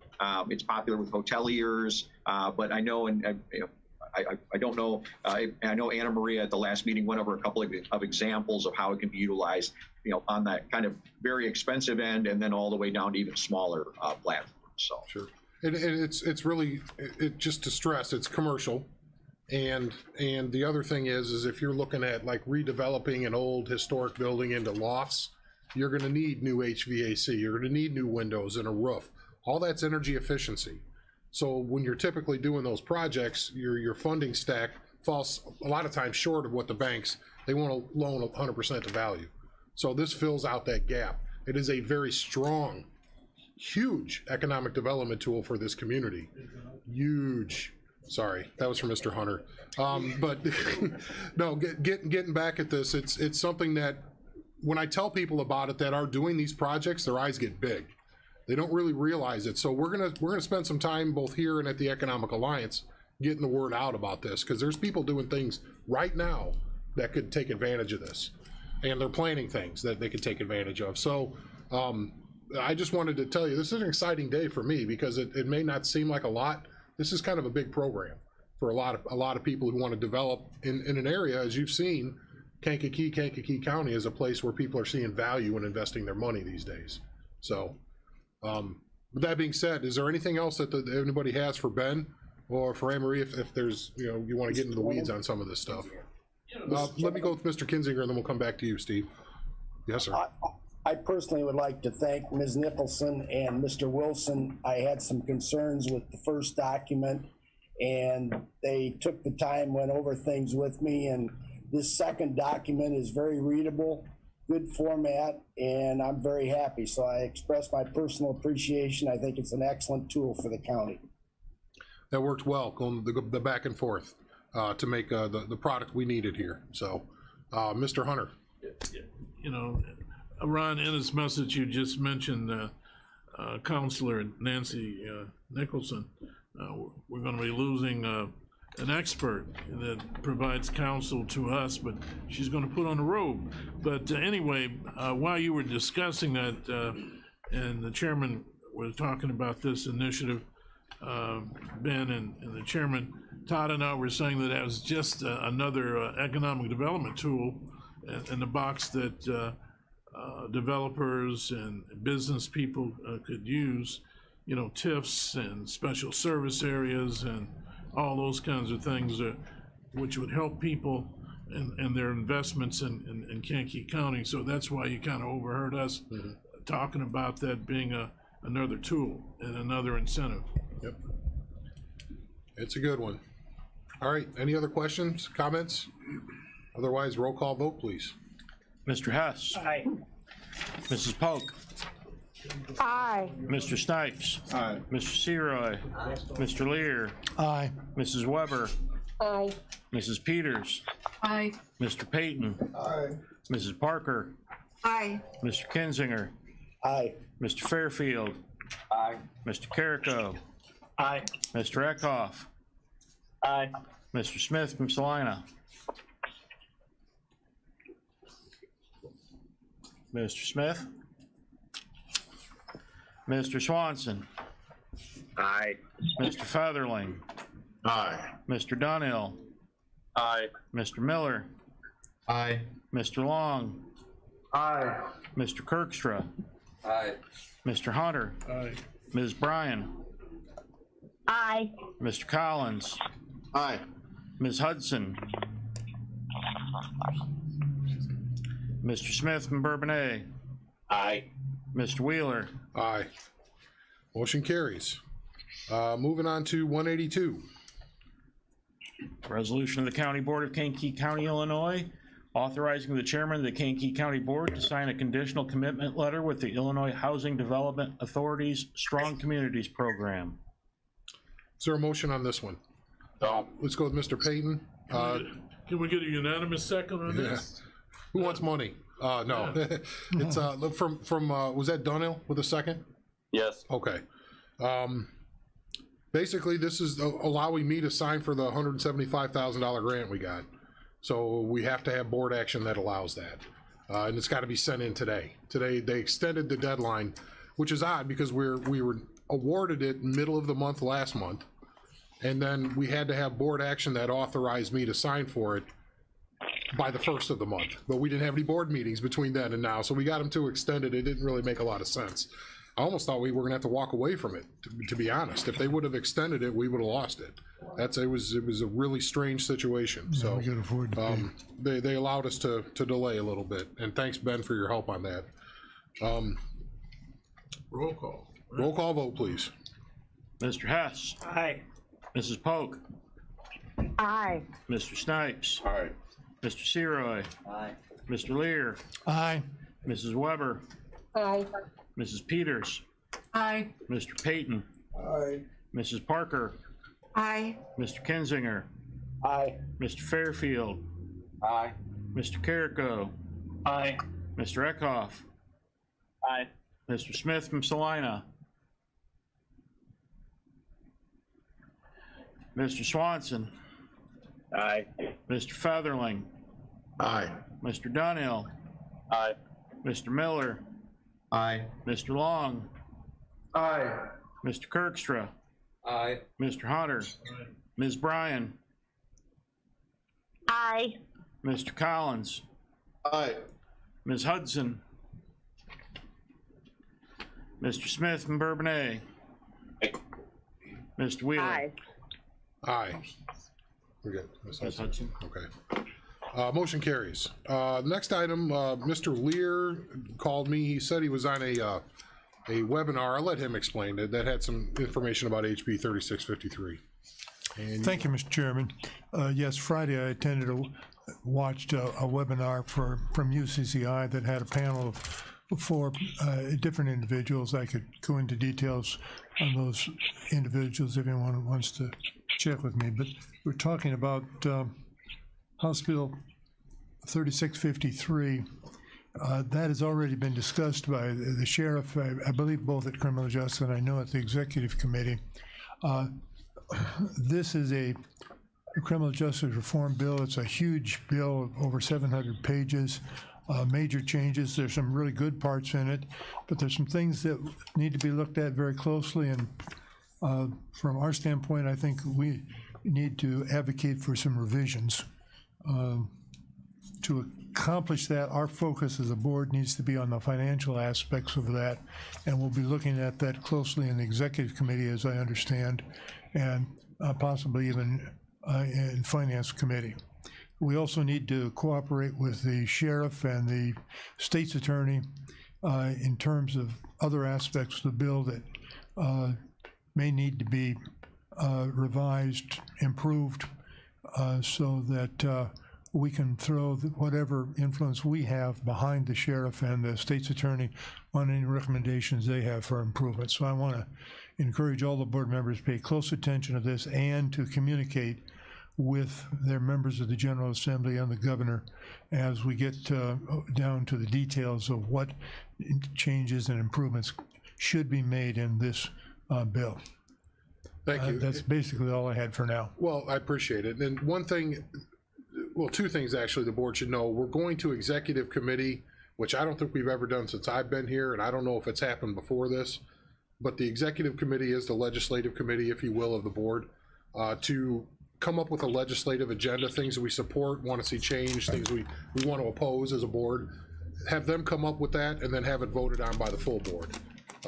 It's popular with hoteliers, but I know, I don't know, I know Anna Maria at the last meeting went over a couple of examples of how it can be utilized, on that kind of very expensive end, and then all the way down to even smaller platforms. So sure, and it's really, just to stress, it's commercial. And the other thing is if you're looking at like redeveloping an old historic building into lofts, you're going to need new HVAC, you're going to need new windows and a roof. All that's energy efficiency. So when you're typically doing those projects, your funding stack falls a lot of times short of what the banks, they want to loan 100% to value. So this fills out that gap. It is a very strong, huge economic development tool for this community. Huge. Sorry, that was from Mr. Hunter. But no, getting back at this, it's something that when I tell people about it that are doing these projects, their eyes get big. They don't really realize it. So we're gonna spend some time both here and at the Economic Alliance getting the word out about this, because there's people doing things right now that could take advantage of this, and they're planning things that they could take advantage of. So I just wanted to tell you, this is an exciting day for me, because it may not seem like a lot. This is kind of a big program for a lot of people who want to develop in an area. As you've seen, Kankakee County is a place where people are seeing value in investing their money these days. So with that being said, is there anything else that anybody has for Ben or for Anne Marie, if there's, you want to get into the weeds on some of this stuff? Let me go with Mr. Kinzinger, and then we'll come back to you, Steve. Yes, sir. I personally would like to thank Ms. Nicholson and Mr. Wilson. I had some concerns with the first document, and they took the time, went over things with me, and this second document is very readable, good format, and I'm very happy. So I express my personal appreciation. I think it's an excellent tool for the county. That worked well, going the back and forth to make the product we needed here. So, Mr. Hunter. Ron, in his message, you just mentioned Counselor Nancy Nicholson. We're going to be losing an expert that provides counsel to us, but she's going to put on a robe. But anyway, while you were discussing that, and the chairman was talking about this initiative, Ben and the chairman, Todd and I were saying that was just another economic development tool in the box that developers and business people could use, TIFs and special service areas and all those kinds of things which would help people and their investments in Kankakee County. So that's why you kind of overheard us talking about that being another tool and another incentive. Yep. It's a good one. All right, any other questions, comments? Otherwise, roll call vote, please. Mr. Hess. Aye. Mrs. Polk. Aye. Mr. Snipes. Aye. Mr. Seroy. Mr. Lear. Aye. Mrs. Weber. Aye. Mrs. Peters. Aye. Mr. Payton. Aye. Mrs. Parker. Aye. Mr. Kinzinger. Aye. Mr. Fairfield. Aye. Mr. Carrico. Aye. Mr. Eckhoff. Aye. Mr. Smith from Salina. Mr. Smith. Mr. Swanson. Aye. Mr. Featherling. Aye. Mr. Dunhill. Aye. Mr. Miller. Aye. Mr. Long. Aye. Mr. Kirkstra. Aye. Mr. Hunter. Aye. Ms. Bryan. Aye. Mr. Collins. Aye. Ms. Hudson. Mr. Smith from Bourbonnais. Aye. Mr. Wheeler. Aye. Motion carries. Moving on to 182. Resolution of the County Board of Kankakee County, Illinois, authorizing the chairman of the Kankakee County Board to sign a conditional commitment letter with the Illinois Housing Development Authority's Strong Communities Program. Is there a motion on this one? No. Let's go with Mr. Payton. Can we get a unanimous second on this? Who wants money? No. It's from was that Dunhill with a second? Yes. Okay. Basically, this is allowing me to sign for the $175,000 grant we got. So we have to have board action that allows that. And it's got to be sent in today. Today, they extended the deadline, which is odd because we were awarded it middle of the month last month. And then we had to have board action that authorized me to sign for it by the 1st of the month. But we didn't have any board meetings between then and now. So we got them to extend it. It didn't really make a lot of sense. I almost thought we were gonna have to walk away from it, to be honest. If they would have extended it, we would have lost it. It was a really strange situation. So we could afford to pay. they allowed us to delay a little bit. And thanks, Ben, for your help on that. Roll call. Roll call vote, please. Mr. Hess. Aye. Mrs. Polk. Aye. Mr. Snipes. Aye. Mr. Seroy. Aye. Mr. Lear. Aye. Mrs. Weber. Aye. Mrs. Peters. Aye. Mr. Payton. Aye. Mrs. Parker. Aye. Mr. Kinzinger. Aye. Mr. Fairfield. Aye. Mr. Carrico. Aye. Mr. Eckhoff. Aye. Mr. Smith from Salina. Mr. Swanson. Aye. Mr. Featherling. Aye. Mr. Dunhill. Aye. Mr. Miller. Aye. Mr. Long. Aye. Mr. Kirkstra. Aye. Mr. Hunter. Ms. Bryan. Aye. Mr. Collins. Aye. Ms. Hudson. Mr. Smith from Bourbonnais. Mr. Wheeler. Aye. Aye. We're good. Ms. Ms. Hudson. Okay. Motion carries. Next item, Mr. Lear called me. He said he was on a webinar. I'll let him explain it. That had some information about HB 3653. And Thank you, Mr. Chairman. Yes, Friday I watched a webinar from UCCI that had a panel of 4 different individuals. I could go into details on those individuals if anyone wants to check with me, but we're talking about House Bill 3653. That has already been discussed by the sheriff, I believe both at Criminal Justice and I know at the Executive Committee. This is a criminal justice reform bill. It's a huge bill of over 700 pages. Major changes. There's some really good parts in it, but there's some things that need to be looked at very closely. And from our standpoint, I think we need to advocate for some revisions. To accomplish that, our focus as a board needs to be on the financial aspects of that, and we'll be looking at that closely in the Executive Committee, as I understand, and possibly even in Finance Committee. We also need to cooperate with the sheriff and the state's attorney in terms of other aspects of the bill that may need to be revised, improved, so that we can throw whatever influence we have behind the sheriff and the state's attorney on any recommendations they have for improvement. So I want to encourage all the board members to pay close attention to this and to communicate with their members of the General Assembly and the governor as we get down to the details of what changes and improvements should be made in this bill. Thank you. That's basically all I had for now. Well, I appreciate it. And one thing, well, 2 things actually the board should know. We're going to Executive Committee, which I don't think we've ever done since I've been here, and I don't know if it's happened before this, but the Executive Committee is the legislative committee, if you will, of the board, to come up with a legislative agenda, things that we support, want to see change, things we want to oppose as a board, have them come up with that and then have it voted on by the full board.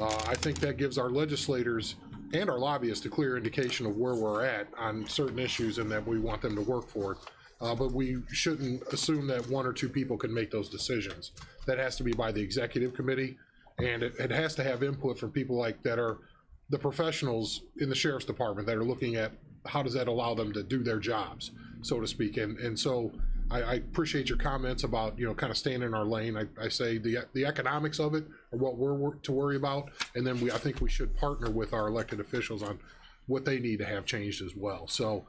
I think that gives our legislators and our lobbyists a clear indication of where we're at on certain issues and that we want them to work for it. But we shouldn't assume that 1 or 2 people can make those decisions. That has to be by the Executive Committee, and it has to have input from people like that are the professionals in the Sheriff's Department that are looking at how does that allow them to do their jobs, so to speak? And so I appreciate your comments about, you know, kind of staying in our lane. I say the economics of it are what we're to worry about, and then I think we should partner with our elected officials on what they need to have changed as well. So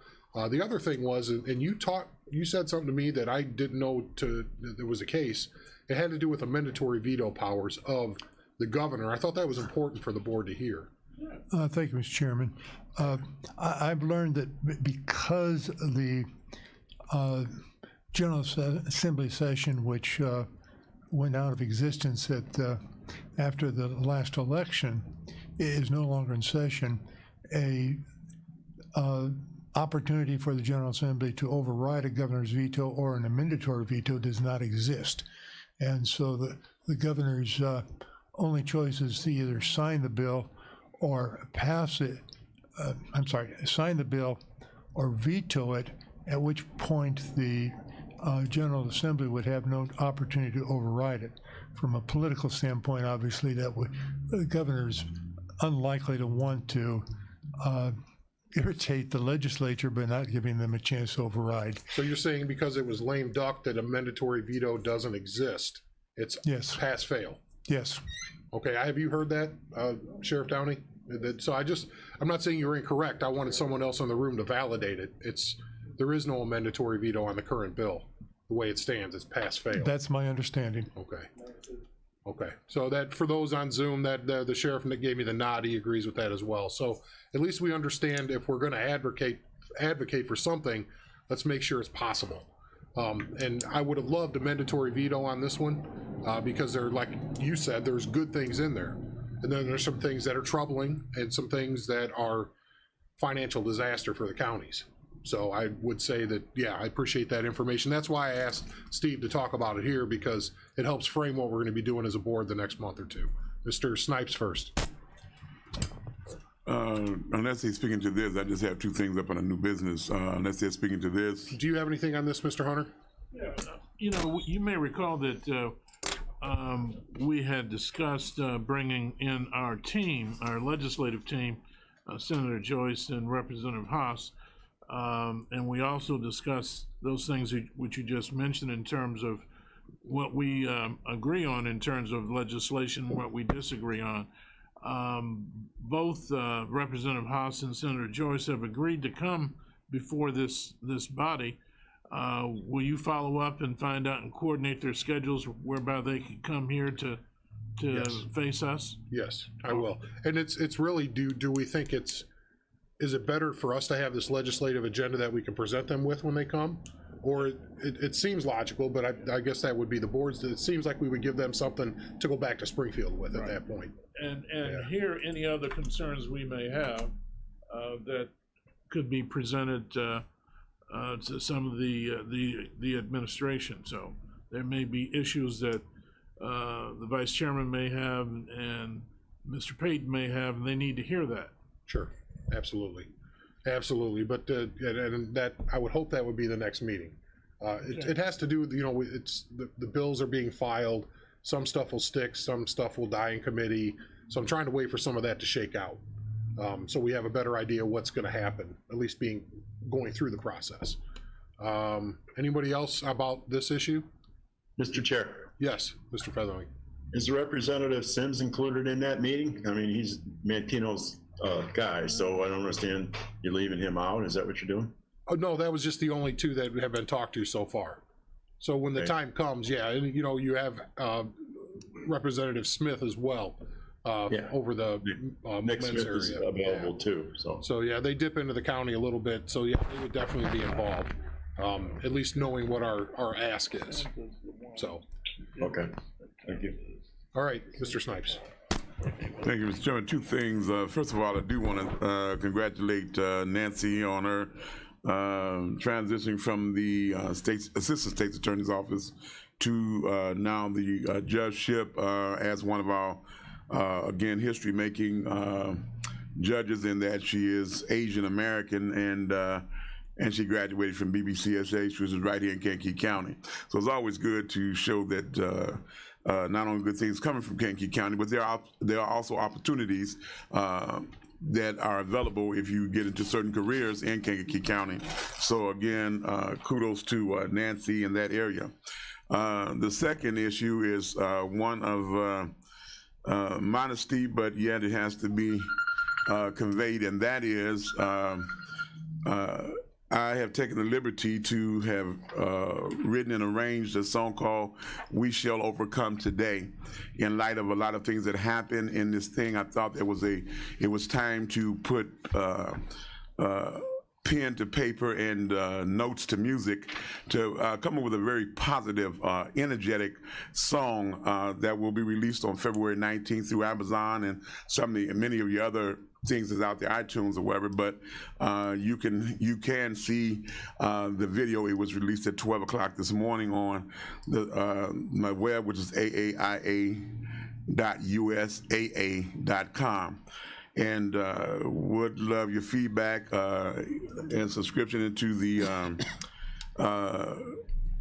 the other thing was, and you said something to me that I didn't know that was the case. It had to do with the mandatory veto powers of the governor. I thought that was important for the board to hear. Thank you, Mr. Chairman. I've learned that because the General Assembly session, which went out of existence after the last election, is no longer in session, a opportunity for the General Assembly to override a governor's veto or an mandatory veto does not exist. And so the governor's only choice is to either sign the bill or pass it, sign the bill or veto it, at which point the General Assembly would have no opportunity to override it. From a political standpoint, obviously, the governor's unlikely to want to irritate the legislature by not giving them a chance to override. So you're saying because it was lame duck that a mandatory veto doesn't exist? It's pass-fail? Yes. Okay, have you heard that, Sheriff Downey? So I'm not saying you're incorrect. I wanted someone else in the room to validate it. There is no mandatory veto on the current bill. The way it stands, it's pass-fail. That's my understanding. Okay. So that for those on Zoom, that the sheriff gave me the nod. He agrees with that as well. So at least we understand if we're going to advocate for something, let's make sure it's possible. And I would have loved a mandatory veto on this one because there, like you said, there's good things in there, and then there's some things that are troubling and some things that are financial disaster for the counties. So I would say that, yeah, I appreciate that information. That's why I asked Steve to talk about it here, because it helps frame what we're going to be doing as a board the next month or two. Mr. Snipes first. Unless he's speaking to this, I just have two things up on a new business. Unless they're speaking to this. Do you have anything on this, Mr. Hunter? Yeah, you know, you may recall that we had discussed bringing in our team, our legislative team, Senator Joyce and Representative Haas, and we also discussed those things which you just mentioned in terms of what we agree on in terms of legislation, what we disagree on. Both Representative Haas and Senator Joyce have agreed to come before this body. Will you follow up and find out and coordinate their schedules whereby they can come here to face us? Yes, I will. And it's really, do we think is it better for us to have this legislative agenda that we can present them with when they come? Or it seems logical, but I guess that would be the board's. It seems like we would give them something to go back to Springfield with at that point. And hear any other concerns we may have that could be presented to some of the administration. So there may be issues that the vice chairman may have and Mr. Payton may have, and they need to hear that. Sure, absolutely. But and that I would hope that would be the next meeting. It has to do with, you know, it's the bills are being filed. Some stuff will stick, some stuff will die in committee. So I'm trying to wait for some of that to shake out, so we have a better idea what's going to happen, at least going through the process. Anybody else about this issue? Mr. Chair. Yes, Mr. Featherling. Is Representative Sims included in that meeting? I mean, he's Mantino's guy, so I don't understand you leaving him out. Is that what you're doing? Oh no, that was just the only two that have been talked to so far. So when the time comes, yeah, and you know, you have Representative Smith as well over the Nick men's Smith area. is available too. So yeah, they dip into the county a little bit. So yeah, they would definitely be involved. At least knowing what our ask is. So. Okay. Thank you. All right, Mr. Snipes. Thank you, Mr. Chairman. Two things. First of all, I do want to congratulate Nancy on her transitioning from the Assistant State's Attorney's Office to now the judgeship as one of our, again, history-making judges, in that she is Asian American and she graduated from BBCSH, which is right here in Kankakee County. So it's always good to show that not only good things coming from Kankakee County, but there are also opportunities that are available if you get into certain careers in Kankakee County. So again, kudos to Nancy in that area. The second issue is one of modesty, but yet it has to be conveyed, and that is I have taken the liberty to have written and arranged a song called "We Shall Overcome Today." In light of a lot of things that happened in this thing, I thought it was time to put pen to paper and notes to music to come up with a very positive, energetic song that will be released on February 19th through Amazon and many of your other things that's out there, iTunes or whatever. But you can see the video. It was released at 12 o'clock this morning on my web, which is aaia.usaa.com. And would love your feedback and subscription into the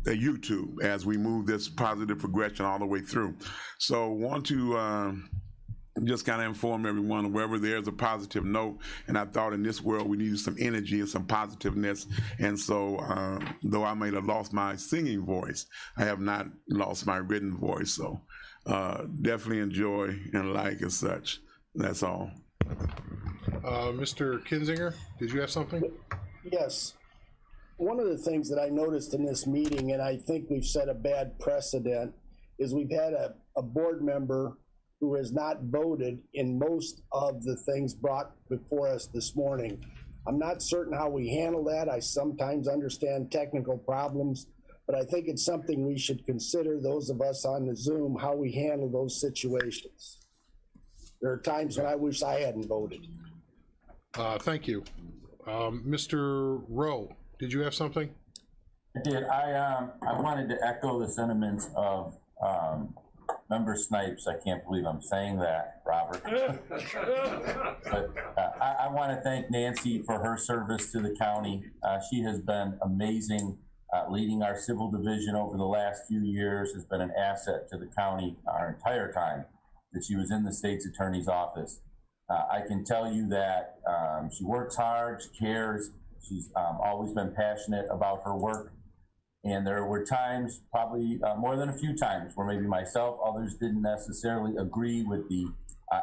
YouTube as we move this positive progression all the way through. So want to just kind of inform everyone wherever there's a positive note, and I thought in this world we needed some energy and some positiveness, and so though I may have lost my singing voice, I have not lost my written voice, so definitely enjoy and like as such. That's all. Mr. Kinzinger, did you have something? Yes. One of the things that I noticed in this meeting, and I think we've set a bad precedent, is we've had a board member who has not voted in most of the things brought before us this morning. I'm not certain how we handle that. I sometimes understand technical problems, but I think it's something we should consider, those of us on the Zoom, how we handle those situations. There are times when I wish I hadn't voted. Thank you. Mr. Rowe, did you have something? I did. I wanted to echo the sentiments of Member Snipes. I can't believe I'm saying that, Robert. But I want to thank Nancy for her service to the county. She has been amazing. Leading our civil division over the last few years, has been an asset to the county our entire time that she was in the state's attorney's office. I can tell you that she works hard, she cares, she's always been passionate about her work. And there were times, probably more than a few times, where maybe myself, others didn't necessarily agree with the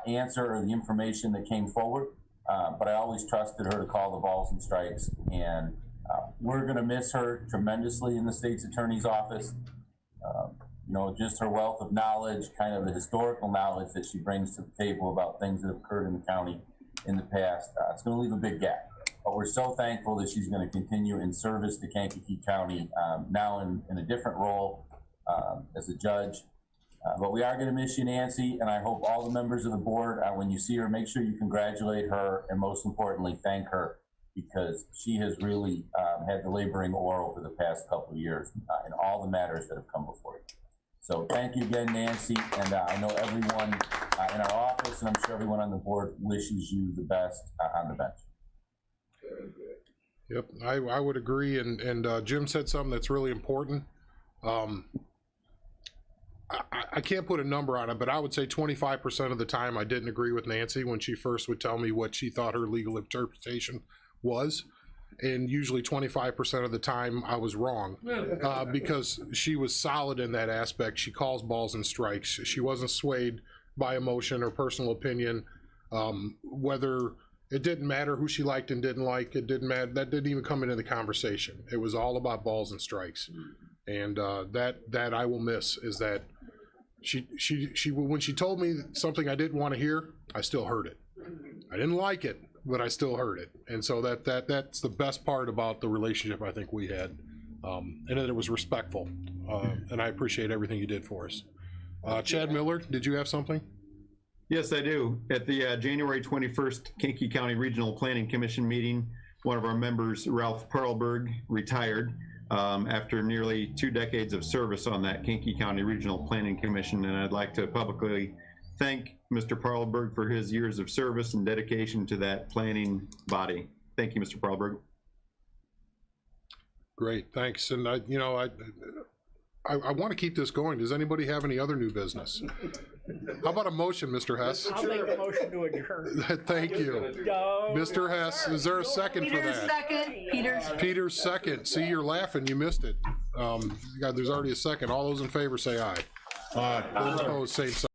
answer or the information that came forward, but I always trusted her to call the balls and strikes. And we're gonna miss her tremendously in the state's attorney's office. You know, just her wealth of knowledge, kind of the historical knowledge that she brings to the table about things that have occurred in the county in the past. It's going to leave a big gap. But we're so thankful that she's going to continue in service to Kankakee County, now in a different role as a judge. But we are going to miss you, Nancy, and I hope all the members of the board, when you see her, make sure you congratulate her and most importantly, thank her, because she has really had the laboring oar over the past couple of years in all the matters that have come before you. So thank you again, Nancy, and I know everyone in our office, and I'm sure everyone on the board wishes you the best on the bench. Yep, I would agree, and Jim said something that's really important. I can't put a number on it, but I would say 25% of the time I didn't agree with Nancy when she first would tell me what she thought her legal interpretation was. And usually 25% of the time I was wrong because she was solid in that aspect. She calls balls and strikes. She wasn't swayed by emotion or personal opinion. Whether it didn't matter who she liked and didn't like, it didn't matter. That didn't even come into the conversation. It was all about balls and strikes. And that I will miss is that she when she told me something I didn't want to hear, I still heard it. I didn't like it, but I still heard it. And so that's the best part about the relationship I think we had, and that it was respectful, and I appreciate everything you did for us. Chad Miller, did you have something? Yes, I do. At the January 21st Kankakee County Regional Planning Commission meeting, one of our members, Ralph Perlberg, retired after nearly 2 decades of service on that Kankakee County Regional Planning Commission, and I'd like to publicly thank Mr. Perlberg for his years of service and dedication to that planning body. Thank you, Mr. Perlberg. Great, thanks. And I want to keep this going. Does anybody have any other new business? How about a motion, Mr. Hess? I'll make a motion to adjourn. Thank you. No. Mr. Hess, is there a second for Peter's that? second. Peter's second. See, you're laughing. You missed it. God, there's already a second. All those in favor say aye. Aye. Those opposed, same sign.